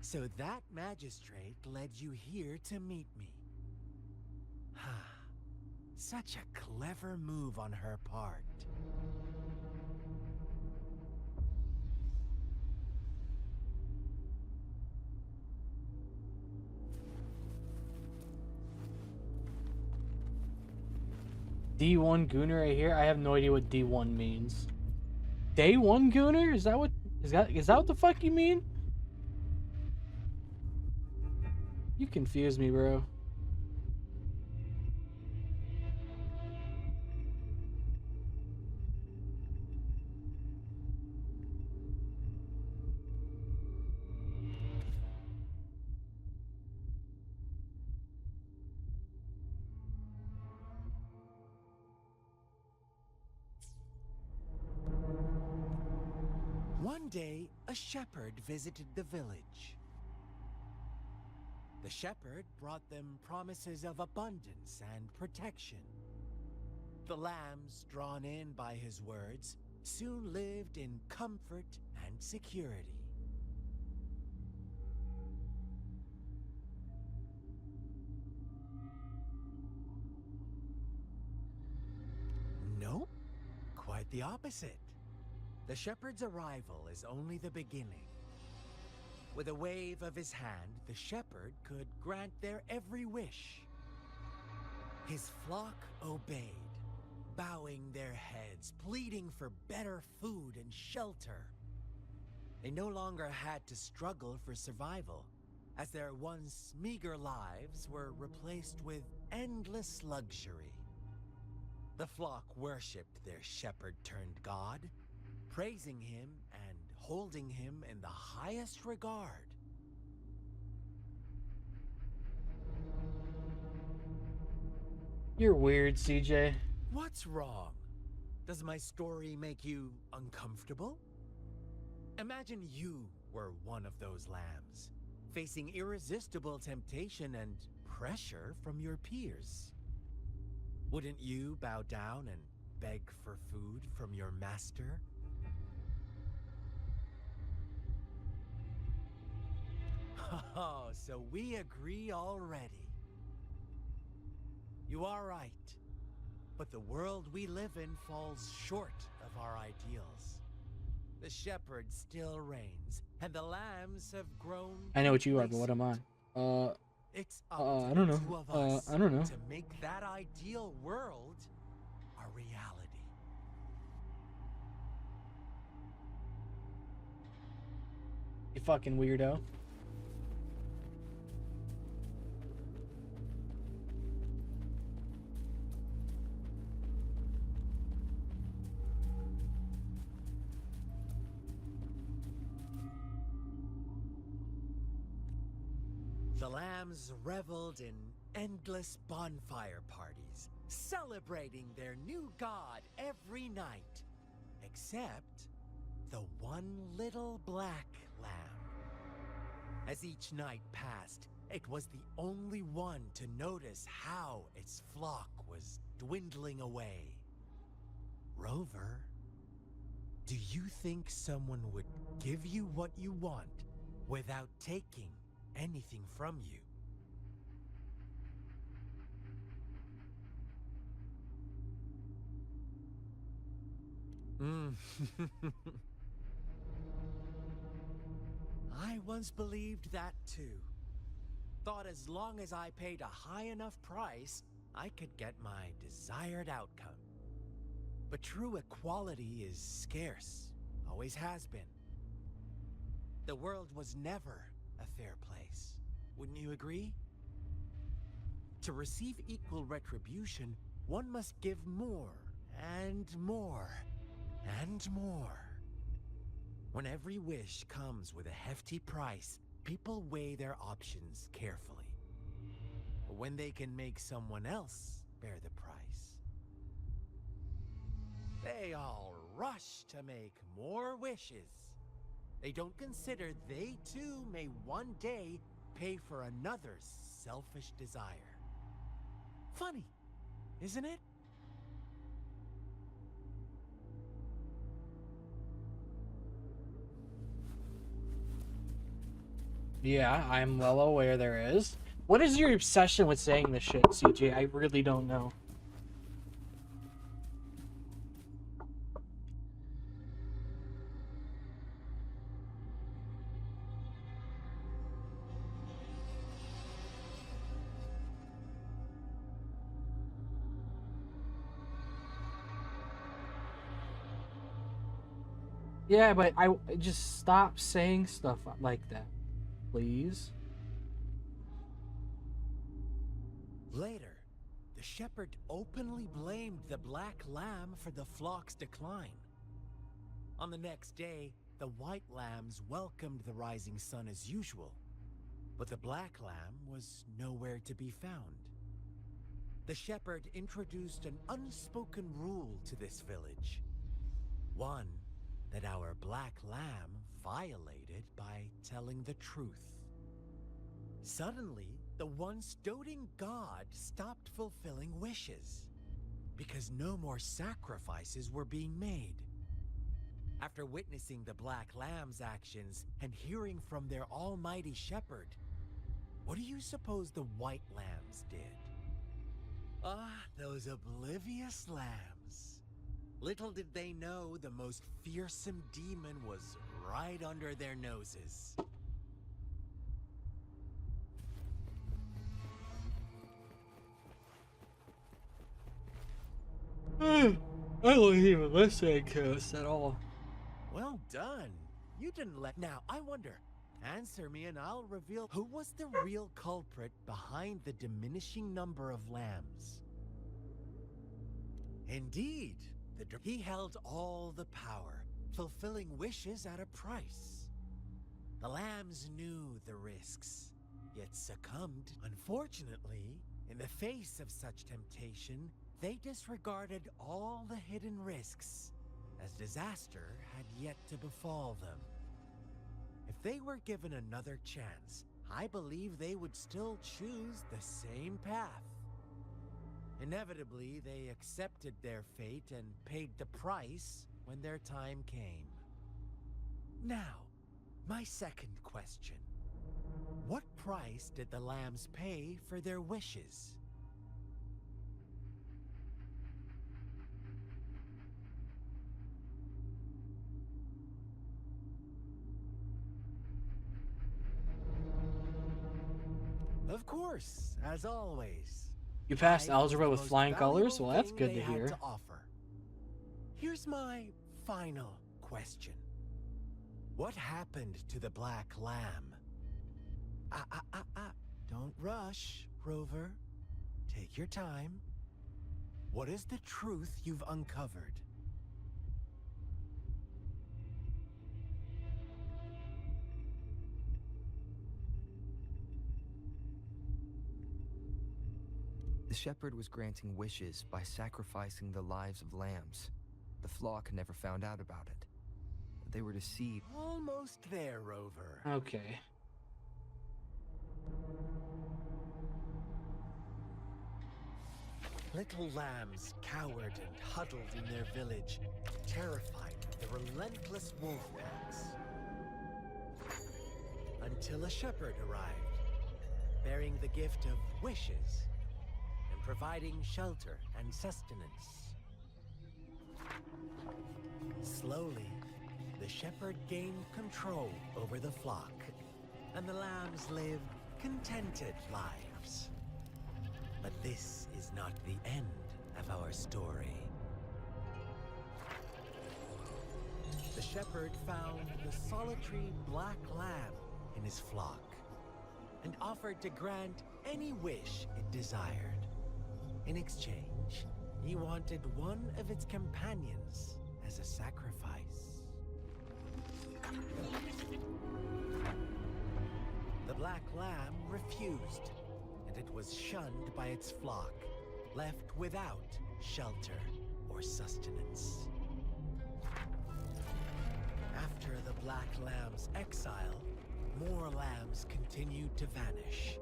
So that magistrate led you here to meet me. Such a clever move on her part. D1 Gooner right here. I have no idea what D1 means. Day 1 Gooner? Is that what the fuck you mean? You confuse me, bro. One day, a shepherd visited the village. The shepherd brought them promises of abundance and protection. The lambs, drawn in by his words, soon lived in comfort and security. Nope, quite the opposite. The shepherd's arrival is only the beginning. With a wave of his hand, the shepherd could grant their every wish. His flock obeyed, bowing their heads, pleading for better food and shelter. They no longer had to struggle for survival, as their once meager lives were replaced with endless luxury. The flock worshipped their shepherd-turned-god, praising him and holding him in the highest regard. You're weird, CJ. What's wrong? Does my story make you uncomfortable? Imagine you were one of those lambs, facing irresistible temptation and pressure from your peers. Wouldn't you bow down and beg for food from your master? Oh, so we agree already. You are right. But the world we live in falls short of our ideals. The shepherd still reigns, and the lambs have grown. I know what you are, but what am I? It's up I to don't the know. two of us I don't know. to make that ideal world a reality. You fucking weirdo. The lambs reveled in endless bonfire parties, celebrating their new god every night, except the one little black lamb. As each night passed, it was the only one to notice how its flock was dwindling away. Rover, do you think someone would give you what you want without taking anything from you? I once believed that too. Thought as long as I paid a high enough price, I could get my desired outcome. But true equality is scarce, always has been. The world was never a fair place, wouldn't you agree? To receive equal retribution, one must give more and more and more. When every wish comes with a hefty price, people weigh their options carefully. When they can make someone else bear the price, they all rush to make more wishes. They don't consider they too may one day pay for another's selfish desire. Funny, isn't it? Yeah, I'm well aware there is. What is your obsession with saying this shit, CJ? I really don't know. Yeah, but I just stop saying stuff like that, please. Later, the shepherd openly blamed the black lamb for the flock's decline. On the next day, the white lambs welcomed the rising sun as usual, but the black lamb was nowhere to be found. The shepherd introduced an unspoken rule to this village. One that our black lamb violated by telling the truth. Suddenly, the once doting god stopped fulfilling wishes, because no more sacrifices were being made. After witnessing the black lamb's actions and hearing from their almighty shepherd, what do you suppose the white lambs did? Ah, those oblivious lambs. Little did they know the most fearsome demon was right under their noses. I don't even listen to us at all. Well done. You didn't let. Now, I wonder. Answer me and I'll reveal who was the real culprit behind the diminishing number of lambs. Indeed, he held all the power, fulfilling wishes at a price. The lambs knew the risks, yet succumbed. Unfortunately, in the face of such temptation, they disregarded all the hidden risks, as disaster had yet to befall them. If they were given another chance, I believe they would still choose the same path. Inevitably, they accepted their fate and paid the price when their time came. Now, my second question. What price did the lambs pay for their wishes? Of course, as always. You passed I algebra was with the flying most colors? Well, valuable that's thing good to they had hear. to offer. Here's my final question. What happened to the black lamb? Don't rush, Rover. Take your time. What is the truth you've uncovered? The shepherd was granting wishes by sacrificing the lives of lambs. The flock never found out about it. They were deceived. Almost there, Rover. Okay. Little lambs cowered and huddled in their village, terrified of the relentless wolf packs. Until a shepherd arrived, bearing the gift of wishes and providing shelter and sustenance. Slowly, the shepherd gained control over the flock, and the lambs lived contented lives. But this is not the end of our story. The shepherd found the solitary black lamb in his flock and offered to grant any wish it desired. In exchange, he wanted one of its companions as a sacrifice. The black lamb refused, and it was shunned by its flock, left without shelter or sustenance. After the black lamb's exile, more lambs continued to vanish.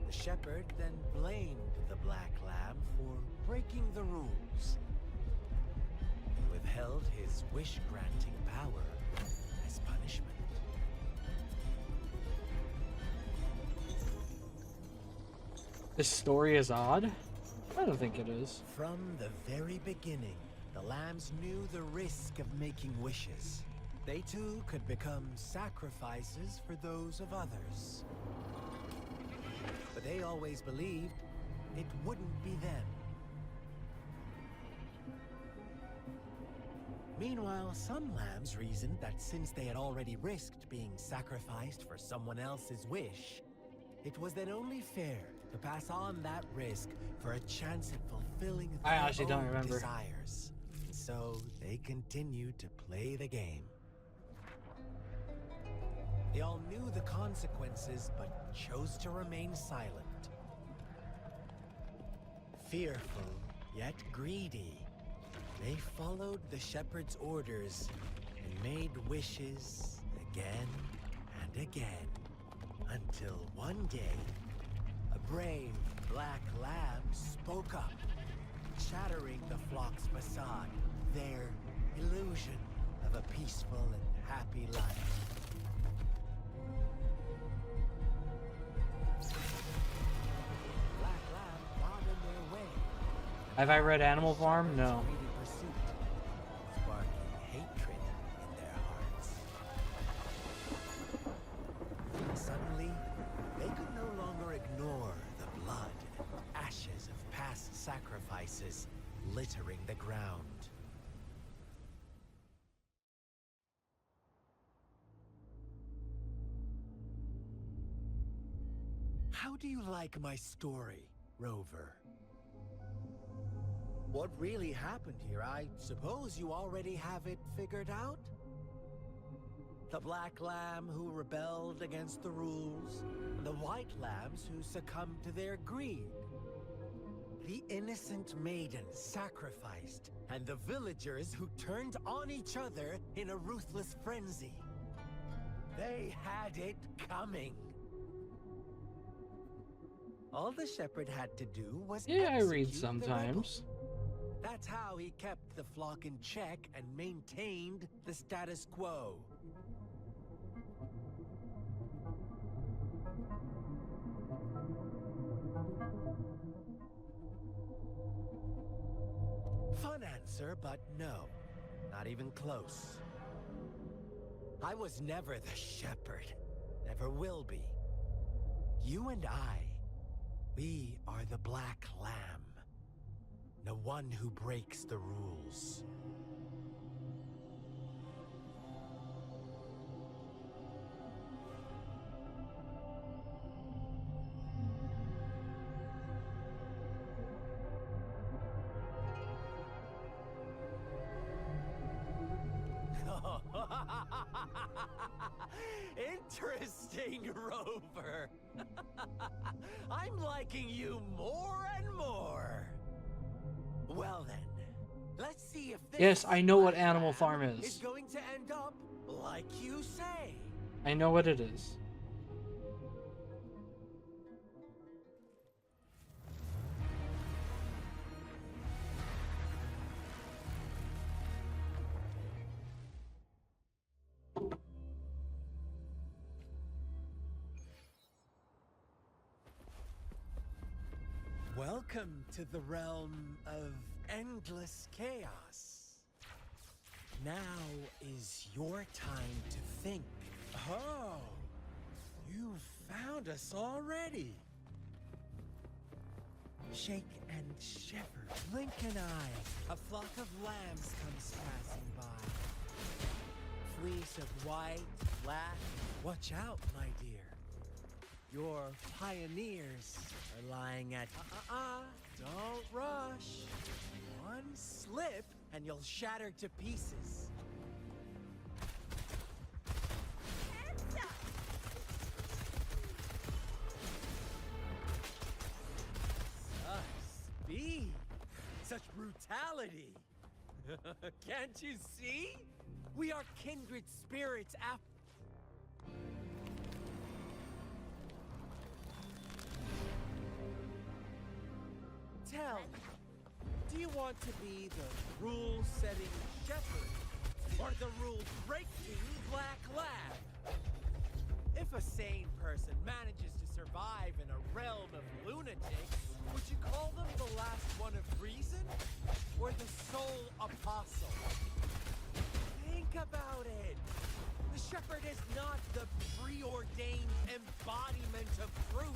The shepherd then blamed the black lamb for breaking the rules, and withheld his wish-granting power as punishment. This story is odd? I don't think it is. From the very beginning, the lambs knew the risk of making wishes. They too could become sacrifices for those of others. But they always believed it wouldn't be them. Meanwhile, some lambs reasoned that since they had already risked being sacrificed for someone else's wish, it was then only fair to pass on that risk for a chance at fulfilling I their actually don't own remember. desires. And so they continued to play the game. They all knew the consequences, but chose to remain silent. Fearful, yet greedy, they followed the shepherd's orders and made wishes again and again, until one day, a brave black lamb spoke up, shattering the flock's facade, their illusion of a peaceful and happy life. Black lamb got in their way. Have I read Animal Farm? No. Greedy pursuit, sparking hatred in their hearts. Suddenly, they could no longer ignore the blood and ashes of past sacrifices littering the ground. How do you like my story, Rover? What really happened here? I suppose you already have it figured out? The black lamb who rebelled against the rules, and the white lambs who succumbed to their greed. The innocent maiden sacrificed, and the villagers who turned on each other in a ruthless frenzy. They had it coming. All the shepherd had to do was Yeah, I read execute the sometimes. rebel. That's how he kept the flock in check and maintained the status quo. Fun answer, but no. Not even close. I was never the shepherd. Never will be. You and I, we are the black lamb. The one who breaks the rules. Interesting, Rover. I'm liking you more and more. Well then, let's see if this Yes, I know what Animal lamb Farm is is. going to end up like you say. I know what it is. Welcome to the realm of endless chaos. Now is your time to think. Oh, you've found us already. Shake and shiver, blink an eye. A flock of lambs comes passing by. Fleece of white, black. Watch out, my dear. Your pioneers are lying at... Don't rush. One slip and you'll shatter to pieces. Such speed. Such brutality. Can't you see? We are kindred spirits after... Tell me, do you want to be the rule-setting shepherd or the rule-breaking black lab? If a sane person manages to survive in a realm of lunatics, would you call them the last one of reason or the sole apostle? Think about it. The shepherd is not the preordained embodiment of truth.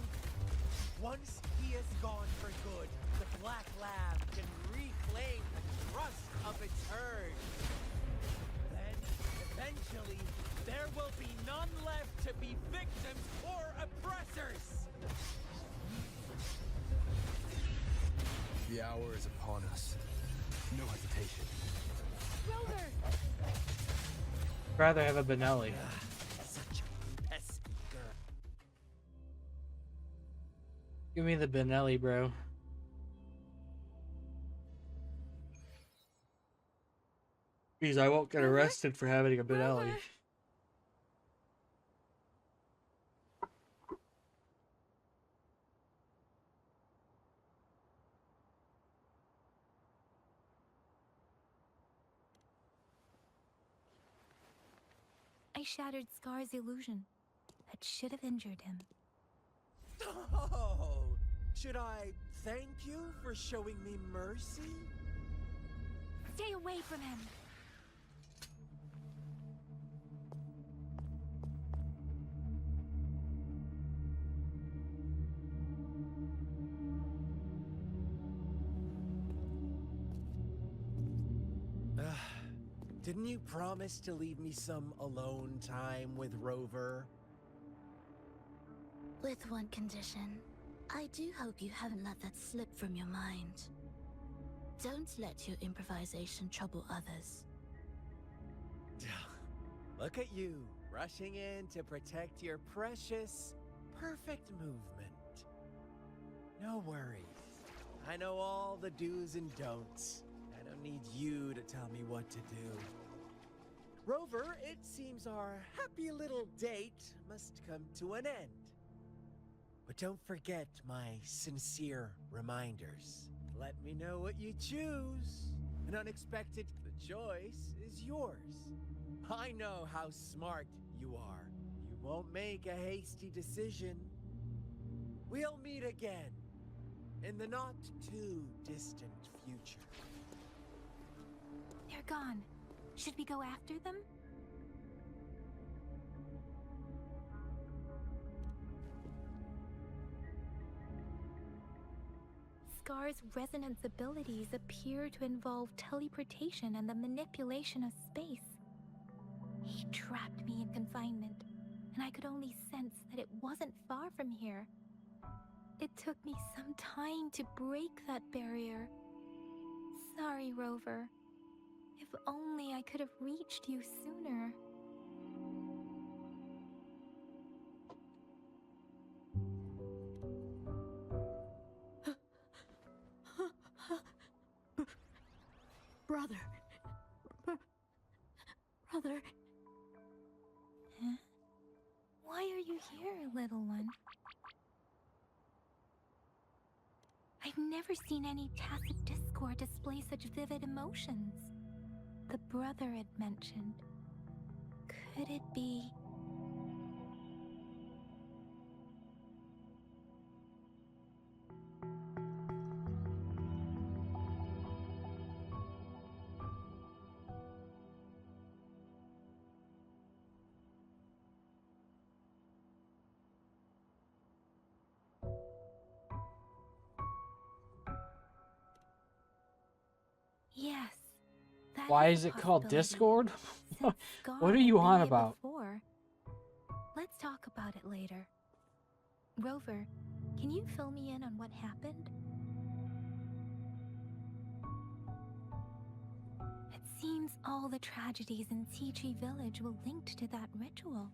Once he is gone for good, the black lamb can reclaim the trust of its herd. Then, eventually, there will be none left to be victims or oppressors. The hour is upon us. No hesitation. Rover! I'd rather have a Benelli. Such a pesky girl. Give me the Benelli, bro. Jeez, I won't get arrested for having a Benelli. Rover! I shattered Scar's illusion. That should have injured him. Oh, should I thank you for showing me mercy? Stay away from him! Didn't you promise to leave me some alone time with Rover? With one condition. I do hope you haven't let that slip from your mind. Don't let your improvisation trouble others. Look at you, rushing in to protect your precious, perfect movement. No worries. I know all the do's and don'ts. I don't need you to tell me what to do. Rover, it seems our happy little date must come to an end. But don't forget my sincere reminders. Let me know what you choose. An unexpected choice is yours. I know how smart you are. You won't make a hasty decision. We'll meet again in the not too distant future. They're gone. Should we go after them? Scar's resonance abilities appear to involve teleportation and the manipulation of space. He trapped me in confinement, and I could only sense that it wasn't far from here. It took me some time to break that barrier. Sorry, Rover. If only I could have reached you sooner. Brother. Brother. Huh? Why are you here, little one? I've never seen any tacit discord display such vivid emotions. The brother had mentioned. Could it be... Yes. That Why is is a it called possibility. Discord? Since Scar What are had you been on here about? before. Let's talk about it later. Rover, can you fill me in on what happened? It seems all the tragedies in Tea Tree Village were linked to that ritual.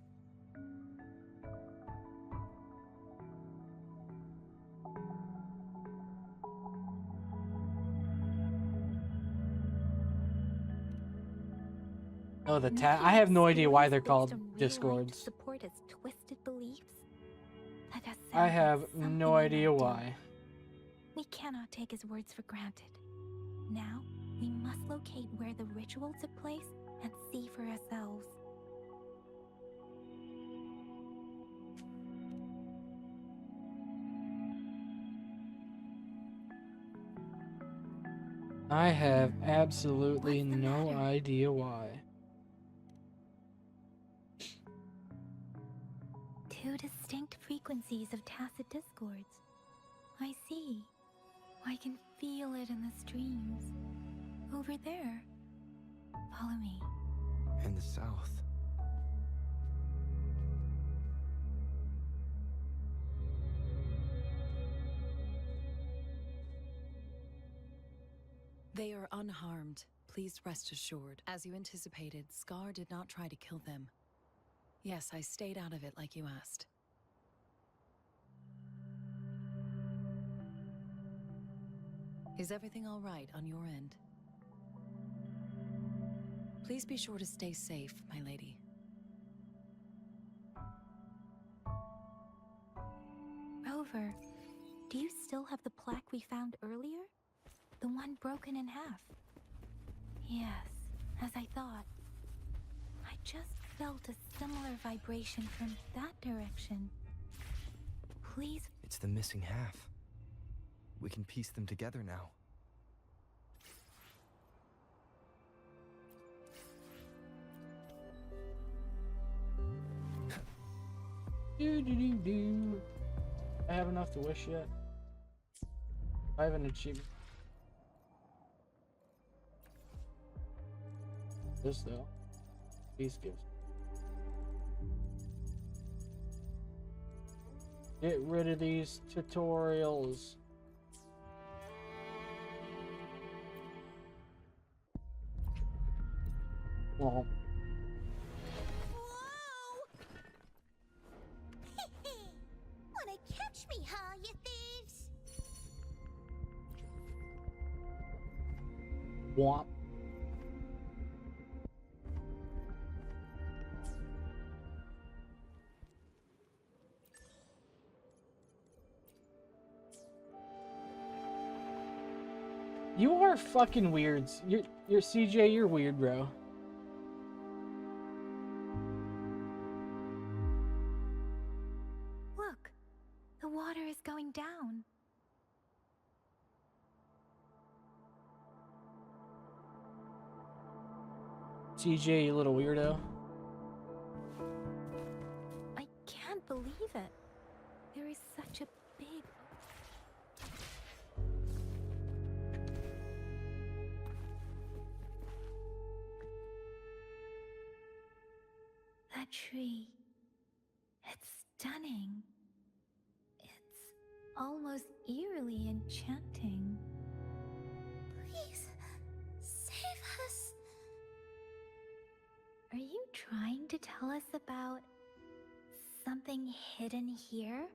Oh, the Nothing I have no idea why they're mysterious called based on real life Discords. to support his twisted beliefs. That does I sound have like something no he idea might do. why. We cannot take his words for granted. Now, we must locate where the ritual took place and see for ourselves. I have absolutely What's the no matter? idea why. Two distinct frequencies of tacit discords. I see. I can feel it in the streams. Over there. Follow me. In the south. They are unharmed. Please rest assured. As you anticipated, Scar did not try to kill them. Yes, I stayed out of it like you asked. Is everything all right on your end? Please be sure to stay safe, my lady. Rover, do you still have the plaque we found earlier? The one broken in half? Yes, as I thought. I just felt a similar vibration from that direction. Please. It's the missing half. We can piece them together now. Do. I have enough to wish yet. I have an achievement. This though. Peace gifts. Get rid of these tutorials. Well, Whoa! Wanna catch me, huh, you thieves? womp. You are fucking weird. You're CJ, you're weird, bro. Look, the water is going down. CJ, you little weirdo. I can't believe it. There is such a big... That tree. It's stunning. It's almost eerily enchanting. Please, save us. Are you trying to tell us about something hidden here?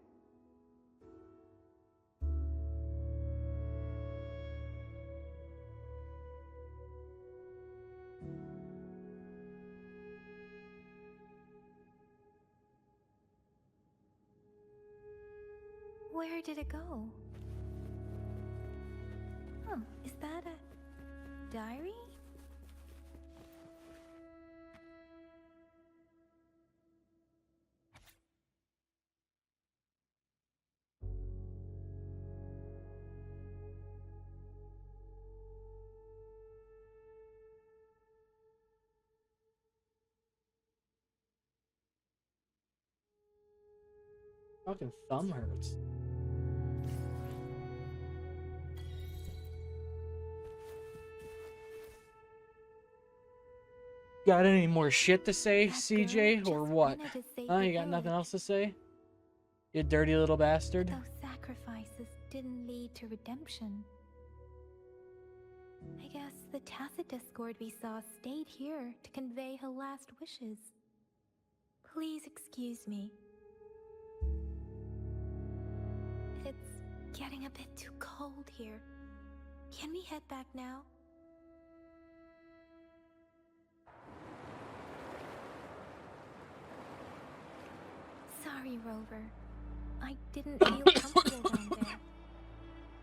Where did it go? Oh, is that a diary? Fucking thumb hurts. Got any more shit to say, That CJ, girl or just what? wanted to say Huh? the You got nothing village. else to say? You dirty little bastard. Those sacrifices didn't lead to redemption. I guess the tacit discord we saw stayed here to convey her last wishes. Please excuse me. It's getting a bit too cold here. Can we head back now? Sorry, Rover. I didn't feel comfortable down there.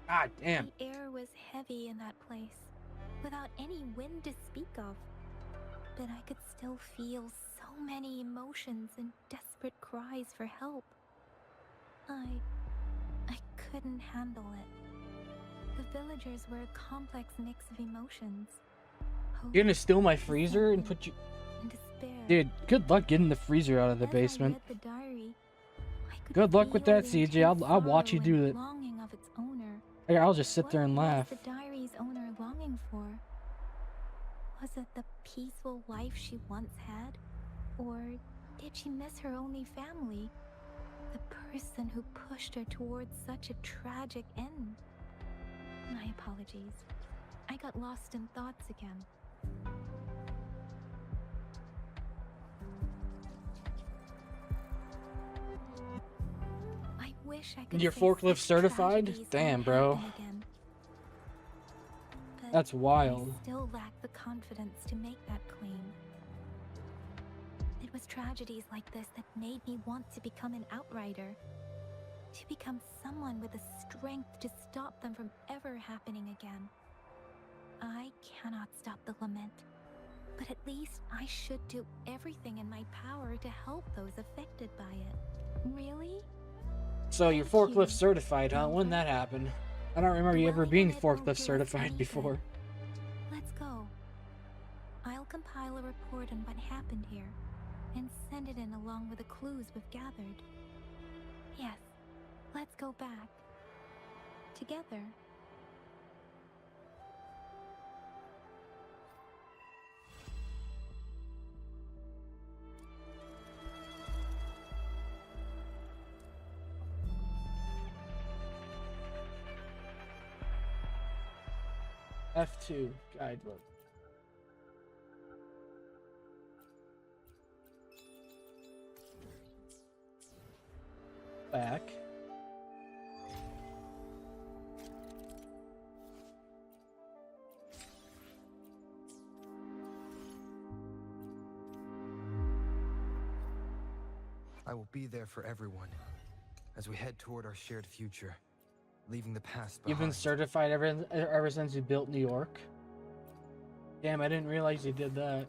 God damn. The air was heavy in that place, without any wind to speak of. But I could still feel so many emotions and desperate cries for help. I couldn't handle it. The villagers were a complex mix of emotions. Hope, You're gonna steal my freezer and put you... and despair. Dude, good luck getting the freezer out of the As basement. I read the diary, I could Good luck with feel that, the CJ. I'll intense watch you sorrow do and it. longing of its owner. I'll just sit there and laugh. What was the diary's owner longing for? Was it the peaceful life she once had? Or did she miss her only family? The person who pushed her towards such a tragic end? My apologies. I got lost in thoughts again. I wish I could You're say forklift such certified? tragedies Damn, won't bro. happen again. But That's wild. I still lack the confidence to make that claim. It was tragedies like this that made me want to become an outrider. To become someone with the strength to stop them from ever happening again. I cannot stop the lament, but at least I should do everything in my power to help those affected by it. Really? So you're Thank forklift you, certified, huh? When Rover. that happened? I don't remember you ever Dwelling being on it won't do forklift us certified any before. good. Let's go. I'll compile a report on what happened here and send it in along with the clues we've gathered. Yes, let's go back. Together. F2 guidebook. Back. I will be there for everyone as we head toward our shared future, leaving the past behind. You've been certified ever since you built New York? Damn, I didn't realize you did that.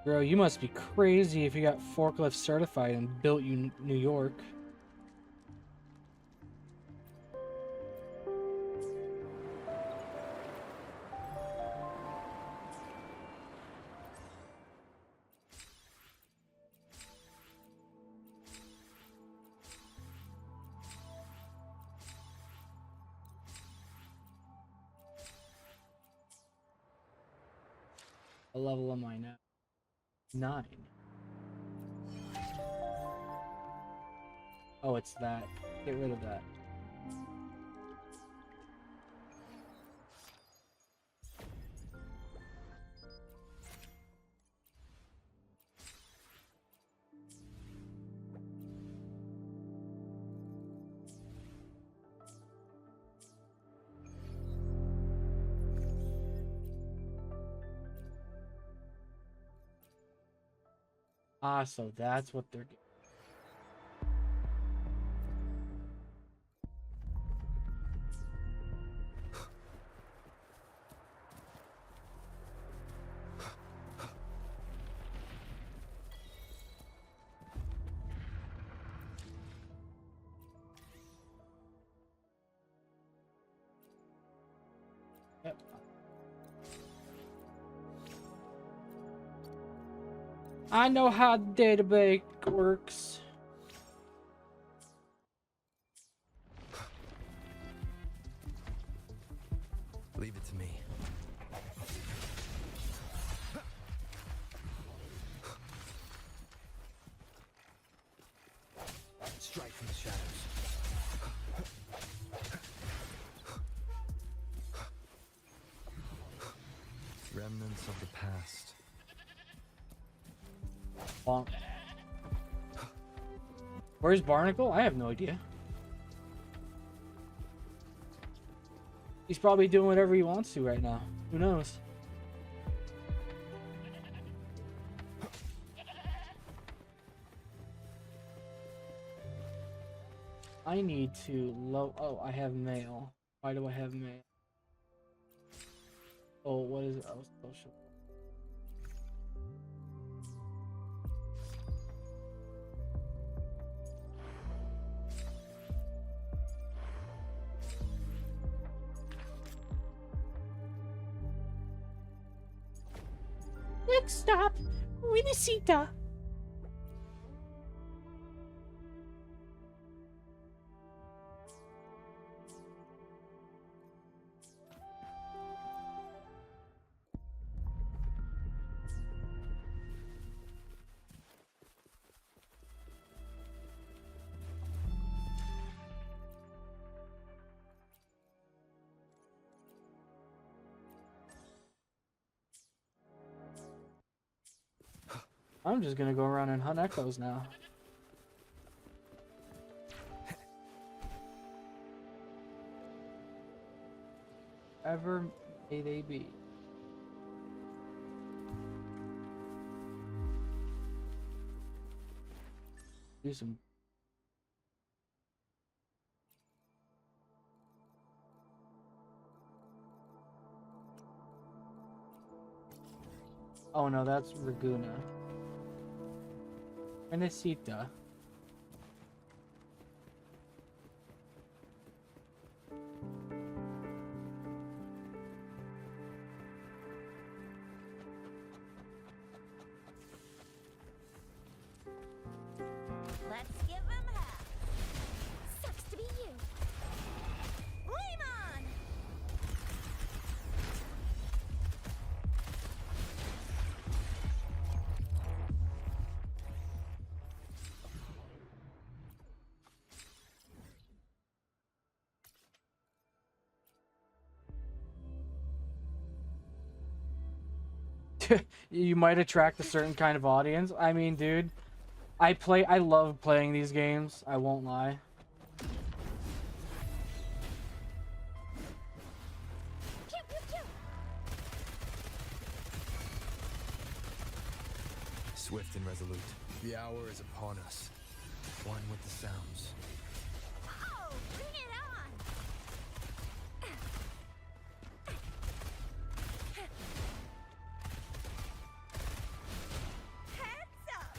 Bro, you must be crazy if you got forklift certified and built you New York. What level am I now? 9. Oh, it's that. Get rid of that. Ah, so that's what they're getting. Yep. I know how the database works. Leave it to me. Strike from the shadows. Remnants of the past. Bonk. Where's Barnacle? I have no idea. He's probably doing whatever he wants to right now. Who knows? I need to oh, I have mail. Why do I have mail? Oh, what is it? Oh, social. Next stop, Winnacita. I'm just gonna go around and hunt echoes now. Ever may they be. Do some. Oh no, that's Raguna. Renacita. Let's give him half. Sucks to be you. Flame on! You might attract a certain kind of audience. I mean, dude, I love playing these games. I won't lie. Swift and resolute. The hour is upon us. One with the sounds. Oh, bring it on! Heads up!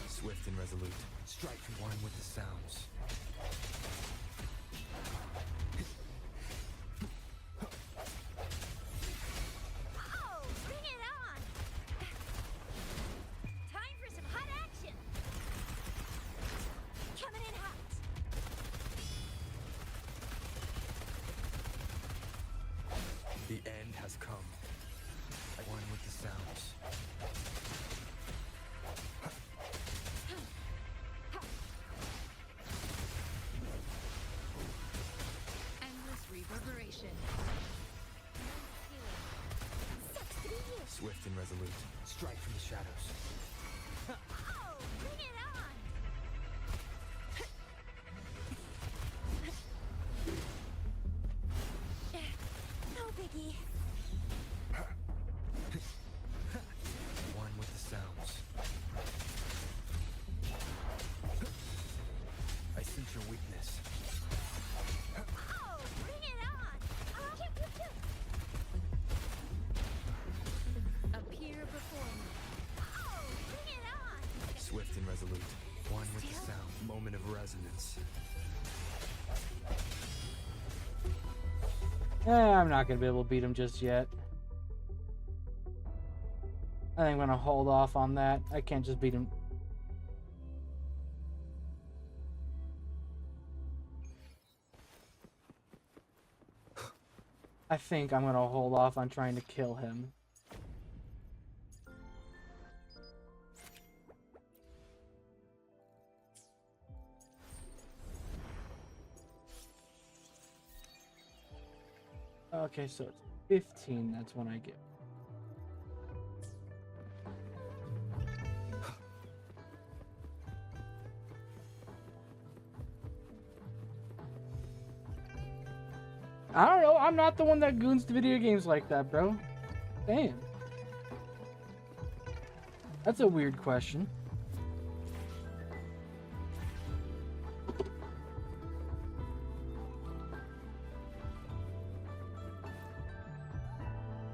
Swift and resolute. Strike one with the sounds. Oh, bring it on! Time for some hot action! Coming in hot! The end has come. One with the sounds. Endless reverberation. Sucks to be you! Swift and resolute. Strike from the shadows. Oh, bring it on! No biggie. One with the sounds. I sense your weakness. Oh, bring it on! Pew, pew, pew. Appear before me. Oh, bring it on! Swift and resolute. One with the sound. Moment of resonance. I'm not gonna be able to beat him just yet. I think I'm gonna hold off on that. I can't just beat him. I think I'm gonna hold off on trying to kill him. Okay, so it's 15, that's when I get. I don't know, I'm not the one that goons to video games like that, bro. Damn. That's a weird question.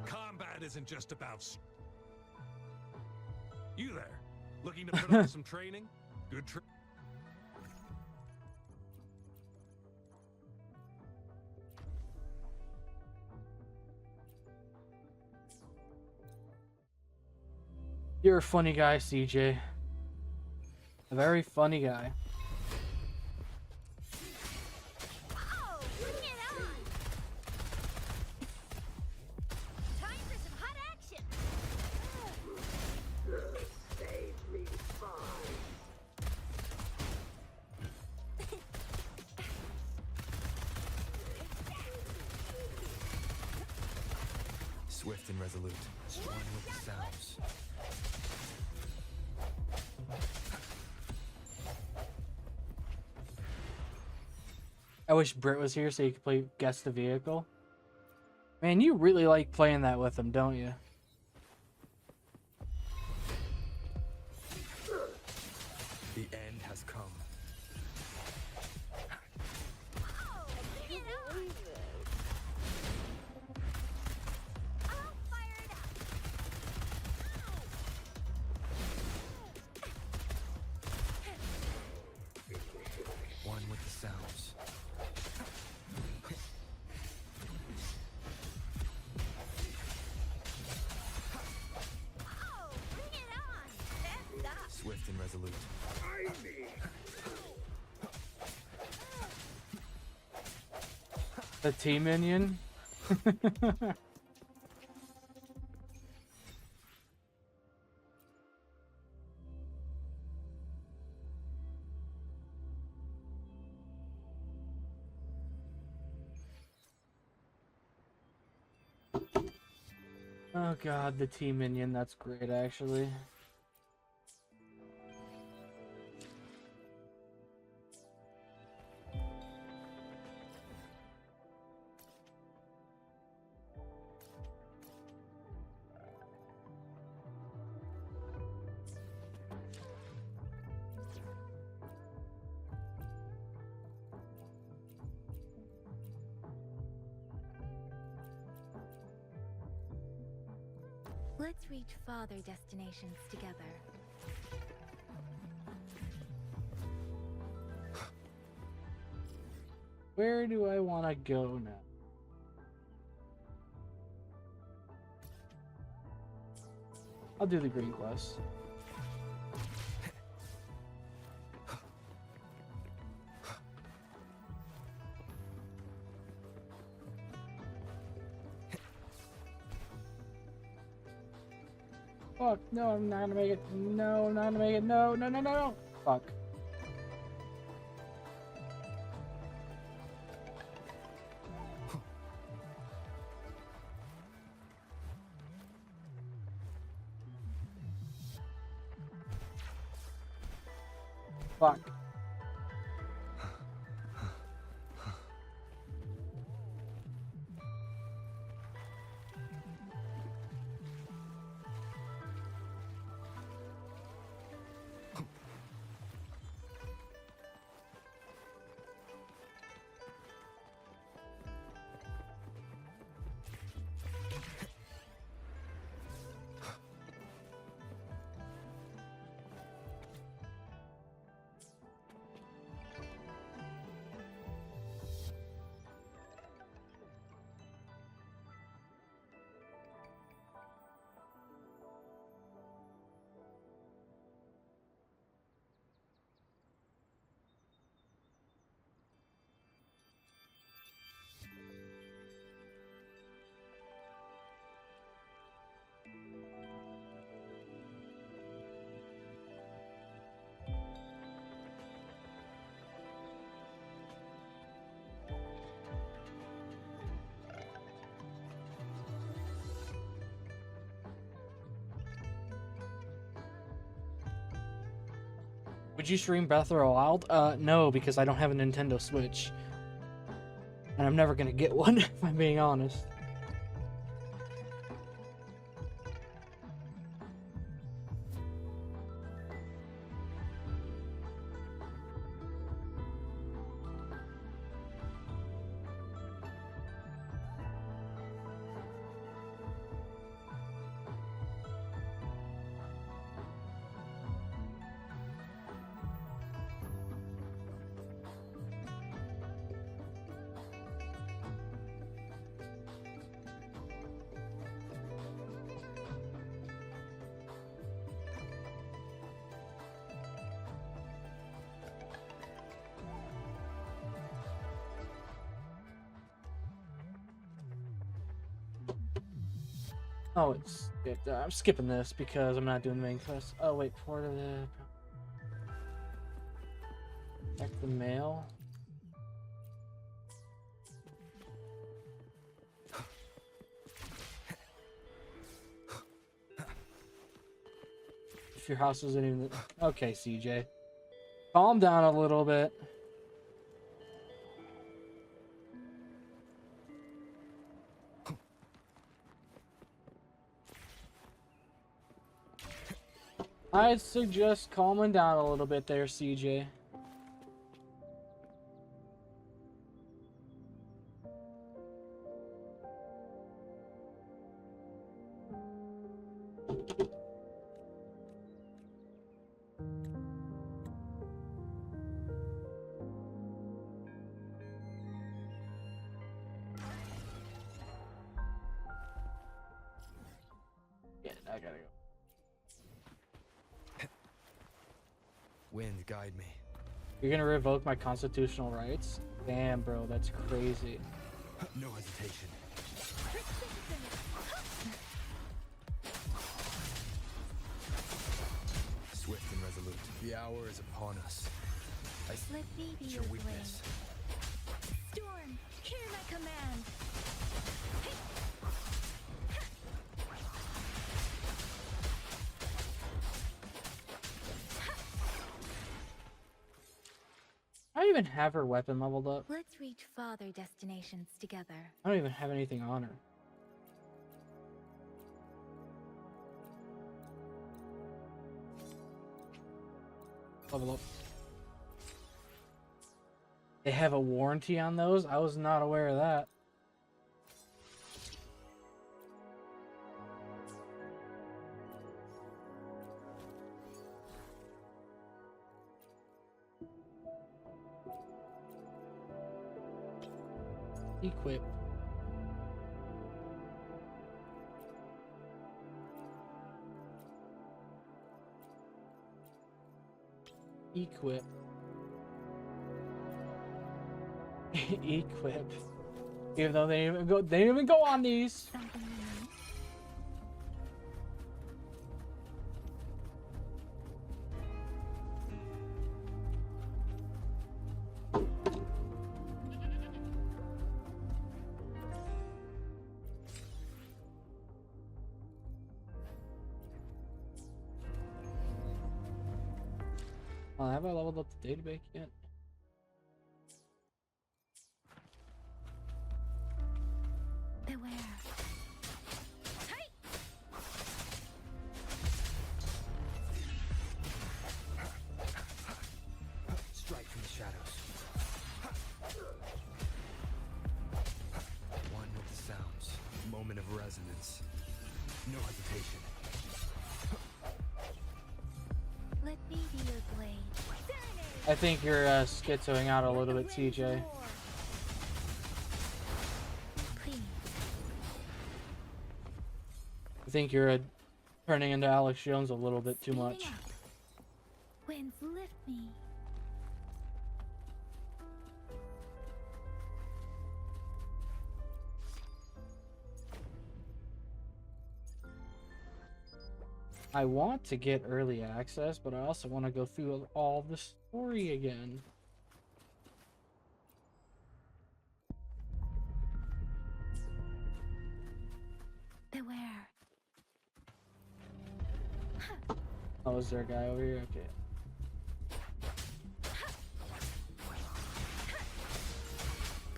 Combat isn't just about... You there? Looking to put on some training? Good You're a funny guy, CJ. A very funny guy. Oh, bring it on! Time for some hot action! Save me, fine. Swift and resolute. One with the sounds. I wish Britt was here so you could play Guess the Vehicle. Man, you really like playing that with him, don't you? The end has come. Oh, bring it on! I'll fire it up! One with the sounds. Oh, bring it on! Heads up! Swift and resolute. The T-Minion? Oh god, the T-Minion, that's great actually. Let's reach farther destinations together. Where do I want to go now? I'll do the green quest. Fuck, no, I'm not gonna make it. No, I'm not gonna make it. No, no, no, no, no. Fuck. Fuck. Would you stream Breath of the Wild? No, because I don't have a Nintendo Switch. And I'm never gonna get one, if I'm being honest. Oh, I'm skipping this because I'm not doing the main quest. Oh wait, for the check the mail. If your house isn't even okay, CJ, calm down a little bit. I'd suggest calming down a little bit there, CJ. Yeah, I gotta go. Wind, guide me. You're gonna revoke my constitutional rights? Damn, bro, that's crazy. No hesitation. Swift and resolute. The hour is upon us. Let me be It's your your blade. weakness. Storm, hear my command. even have her weapon leveled up? Let's reach farther destinations together. I don't even have anything on her. Level up. They have a warranty on those? I was not aware of that. Equip. Equip. Equip. Even though they didn't even go on these. Have I leveled up the database yet? Beware. Strike from the shadows. One with the sounds. Moment of resonance. No hesitation. Let me be your blade. I think you're schizoing out a little bit, TJ. I think you're turning into Alex Jones a little bit too much. Winds lift me. I want to get early access, but I also want to go through all the story again. Beware. Oh, is there a guy over here? Okay.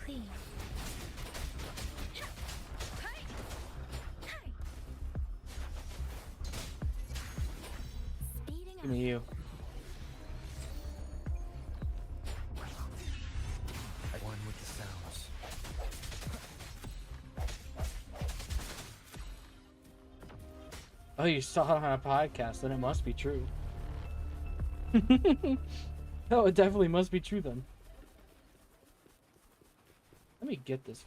Please. Give me you. One with the sounds. Oh, you saw it on a podcast, then it must be true. Oh, it definitely must be true then. Let me get this.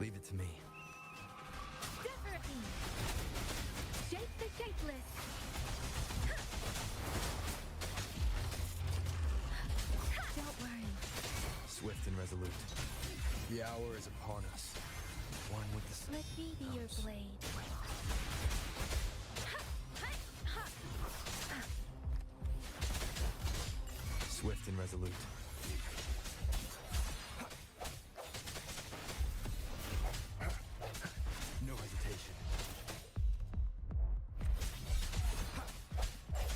Leave it to me. Shape the shapeless. Don't worry. Swift and resolute. The hour is upon us. One with the sounds. Let me be your blade. Swift and resolute. No hesitation.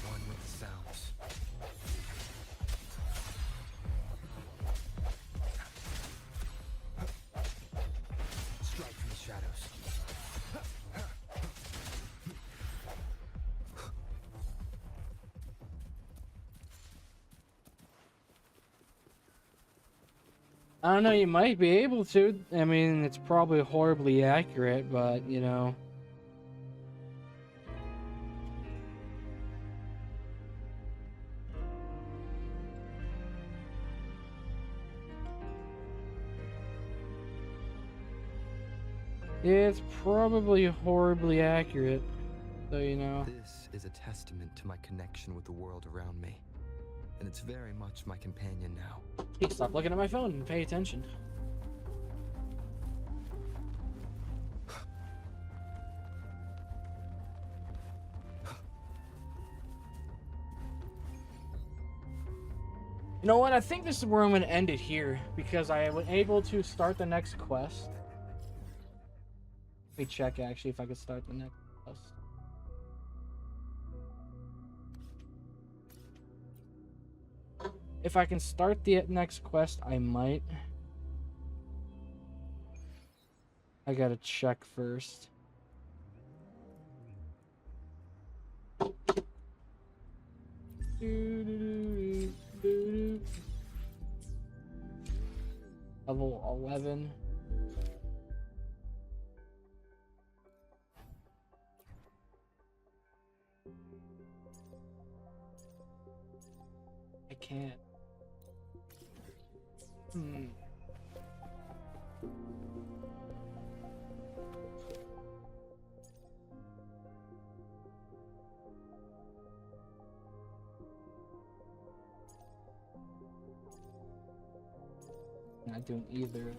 One with the sounds. Strike from the shadows. I don't know, you might be able to. I mean, it's probably horribly accurate, but, you know. It's probably horribly accurate, so you know. This is a testament to my connection with the world around me. And it's very much my companion now. Hey, stop looking at my phone and pay attention. You know what? I think this is where I'm going to end it here, because I was able to start the next quest. Let me check, actually, if I could start the next quest. If I can start the next quest, I might. I gotta check first. Level 11. I can't. Not doing either.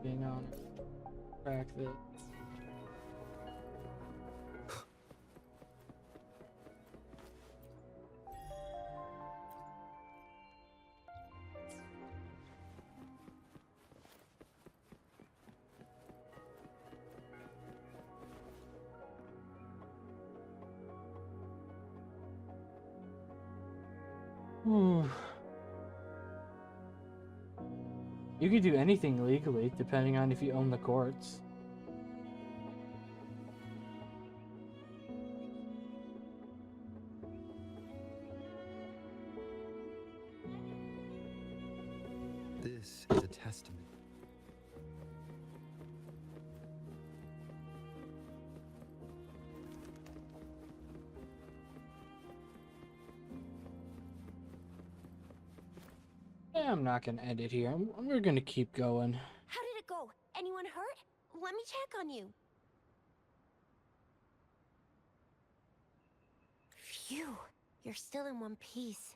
Being on it. Crack this. You could do anything legally, depending on if you own the courts. This is a testament. I'm not gonna end it here. We're gonna keep going. How did it go? Anyone hurt? Let me check on you. Phew, you're still in one piece.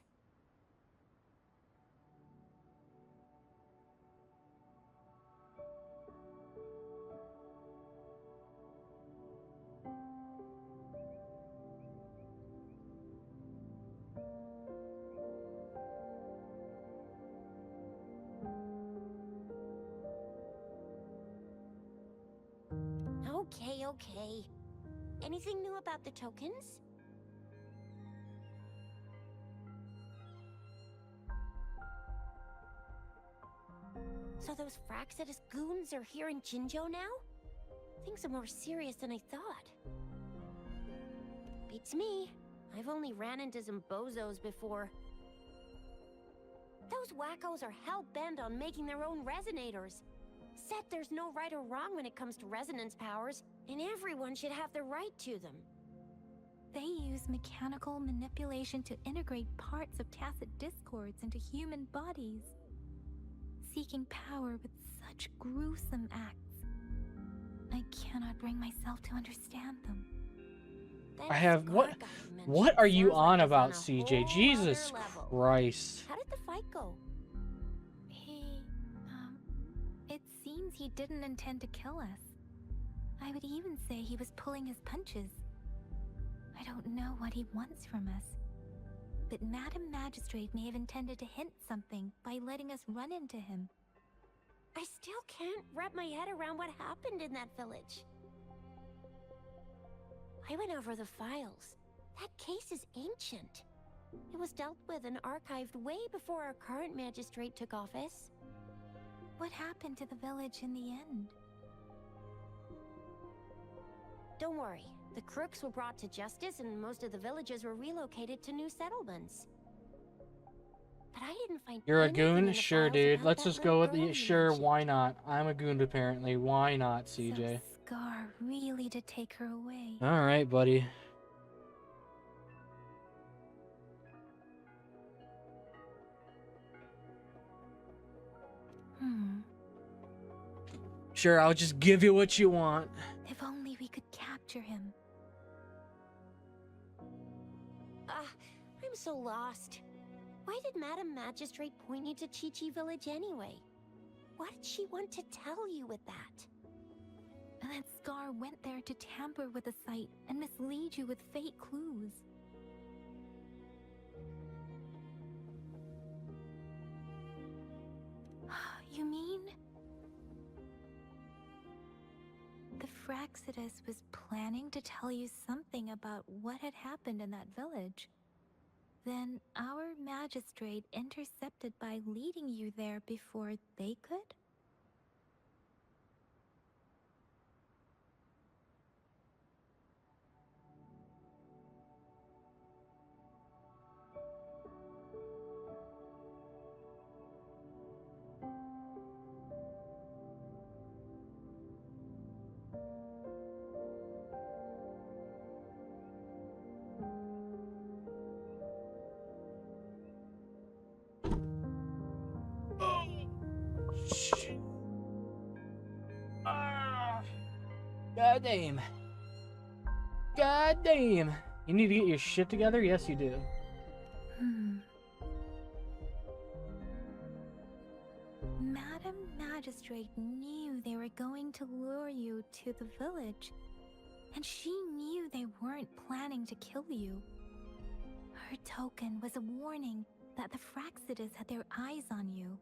Okay. Anything new about the tokens? So those Fraxidus goons are here in Jinzhou now? Things are more serious than I thought. Beats me. I've only ran into some bozos before. Those wackos are hell-bent on making their own resonators. Said there's no right or wrong when it comes to resonance powers, and everyone should have the right to them. They use mechanical manipulation to integrate parts of tacit discords into human bodies, seeking power with such gruesome acts. I cannot bring myself to understand them. I have what are you on about, CJ? Jesus Christ. How did the fight go? It seems he didn't intend to kill us. I would even say he was pulling his punches. I don't know what he wants from us, but Madam Magistrate may have intended to hint something by letting us run into him. I still can't wrap my head around what happened in that village. I went over the files. That case is ancient. It was dealt with and archived way before our current magistrate took office. What happened to the village in the end? Don't worry. The crooks were brought to justice and most of the villagers were relocated to new settlements. But I didn't find You're a anything in goon? the Sure, files dude. about Let's that just go with little girl the you sure, mentioned. why not? I'm a goon apparently. Why not, CJ? So Scar really did take her away. Alright, buddy. Sure, I'll just give you what you want. If only we could capture him. I'm so lost. Why did Madam Magistrate point you to Chi-Chi Village anyway? What did she want to tell you with that? And then Scar went there to tamper with the site and mislead you with fake clues. You mean? The Fraxidus was planning to tell you something about what had happened in that village. Then our magistrate intercepted by leading you there before they could? God damn. God damn. You need to get your shit together? Yes, you do. Madam Magistrate knew they were going to lure you to the village, and she knew they weren't planning to kill you. Her token was a warning that the Fraxidas had their eyes on you.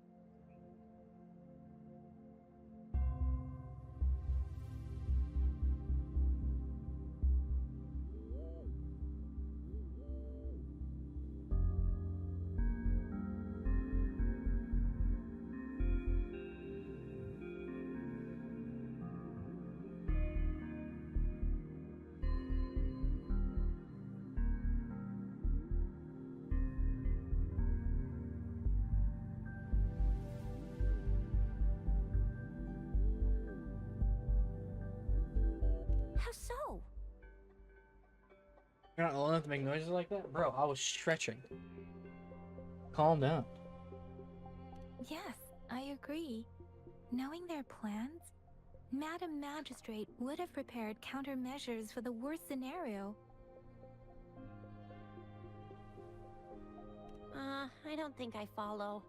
How so? You're not old enough to make noises like that? Bro, I was stretching. Calm down. Yes, I agree. Knowing their plans, Madam Magistrate would have prepared countermeasures for the worst scenario. I don't think I follow.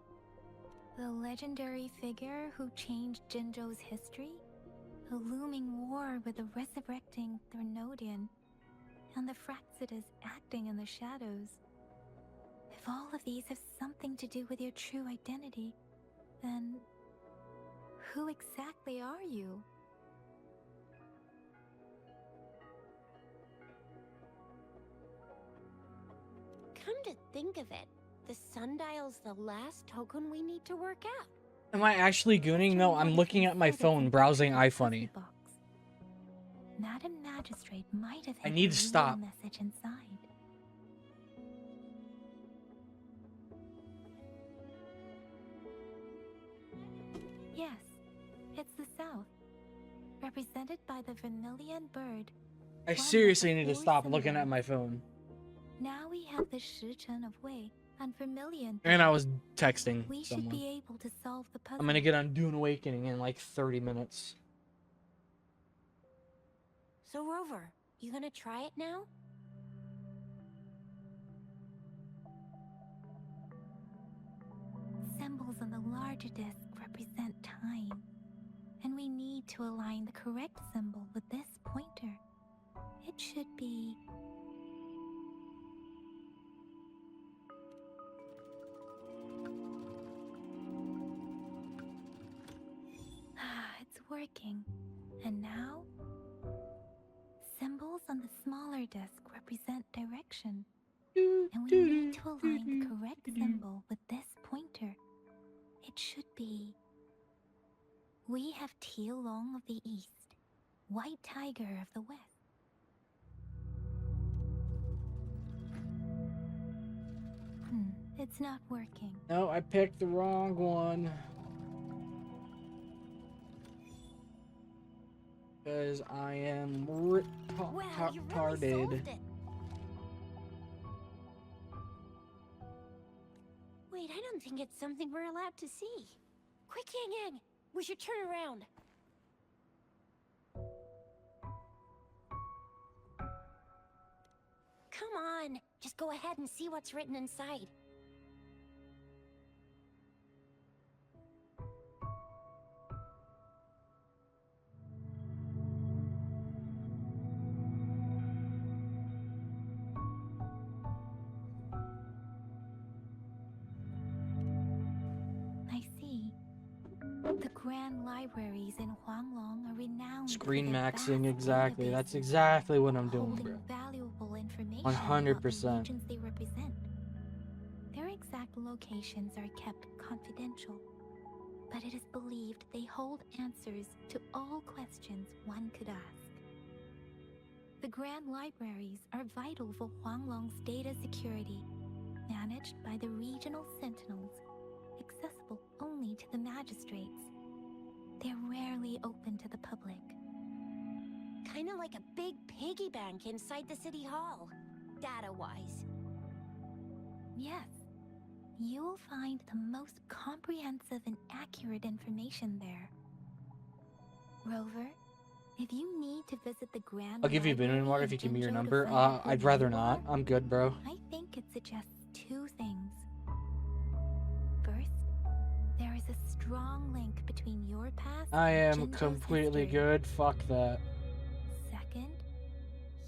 The legendary figure who changed Jinzhou's history? A looming war with the resurrecting Threnodian, and the Fraxidas acting in the shadows. If all of these have something to do with your true identity, then who exactly are you? Come to think of it, the sundial's the last token we need to work out. Am I actually gooning? No, I'm looking at my phone, browsing iFunny. Madam Magistrate might have I hidden need a to real stop. message inside. Yes, it's the South, represented by the vermilion bird. I one with seriously the need to four stop looking at symbols. my phone. Now we have the Shichen of Wei and vermilion. And I bird. was texting We should someone. be able to solve the puzzle. I'm gonna get on Dune Awakening in like 30 minutes. So Rover, you gonna try it now? Symbols on the larger disc represent time, and we need to align the correct symbol with this pointer. It should be... It's working. And now? Symbols on the smaller disc represent direction, and we need to align the correct symbol with this pointer. It should be... We have Tielong of the East, White Tiger of the West. It's not working. No, I picked the wrong one. Because I am Well, you really solved retarded. it. Wait, I don't think it's something we're allowed to see. Quick, Yang Yang, we should turn around. Come on, just go ahead and see what's written inside. I see. The grand libraries in Huanglong are renowned for Screen their maxing, vast exactly. That's databases, exactly what I'm doing, holding bro. valuable information 100%. about the regions they represent. locations are kept confidential, but it is believed they hold answers to all questions one could ask. The Grand Libraries are vital for Huanglong's data security, managed by the regional sentinels, accessible only to the magistrates. They're rarely open to the public. Kinda like a big piggy bank inside the city hall, data-wise. Yes, you will find the most comprehensive and accurate information there. Rover, if you need to visit the Grand I'll give you a Library Binman water if in you give me your Jinzhou to number. find out who I'd rather you not. are, I'm good, bro. I think it suggests two things. First, there is a strong link between your past I and am Jinzhou's completely history. good. Fuck that. Second,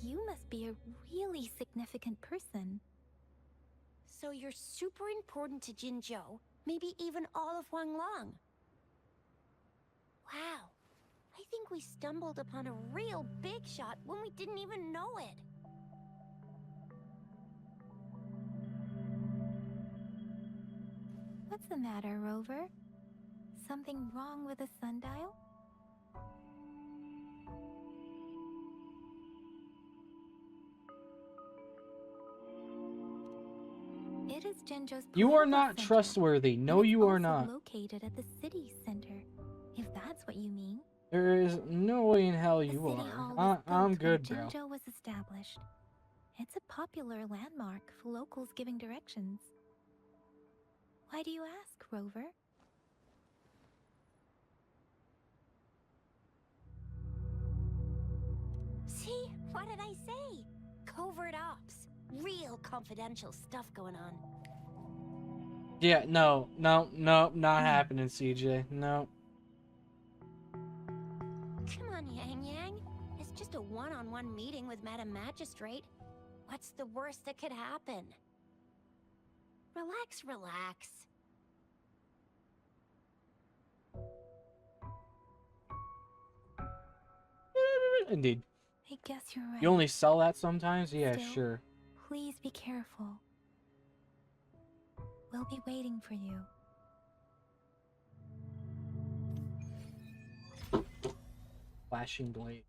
you must be a really significant person. So you're super important to Jinzhou, maybe even all of Huanglong. Wow, I think we stumbled upon a real big shot when we didn't even know it. What's the matter, Rover? Something wrong with the sundial? It is Jinzhou's You are political not center, trustworthy. and No, it's you are also not. located at the city center, if that's what you mean. There is no way in hell The you city are. hall was I'm built good, when bro. Jinzhou was established. It's a popular landmark for locals giving directions. Why do you ask, Rover? See? What did I say? Covert ops. Real confidential stuff going on. Yeah, no, not happening, CJ. No. Come on, Yang Yang. It's just a one-on-one meeting with Madam Magistrate. What's the worst that could happen? Relax, relax. Indeed. I guess you're right. You only sell that sometimes? Yeah, Still, sure. Please be careful. We'll be waiting for you. Flashing blade.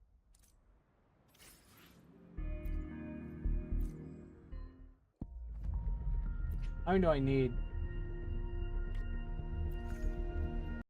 How many do I need?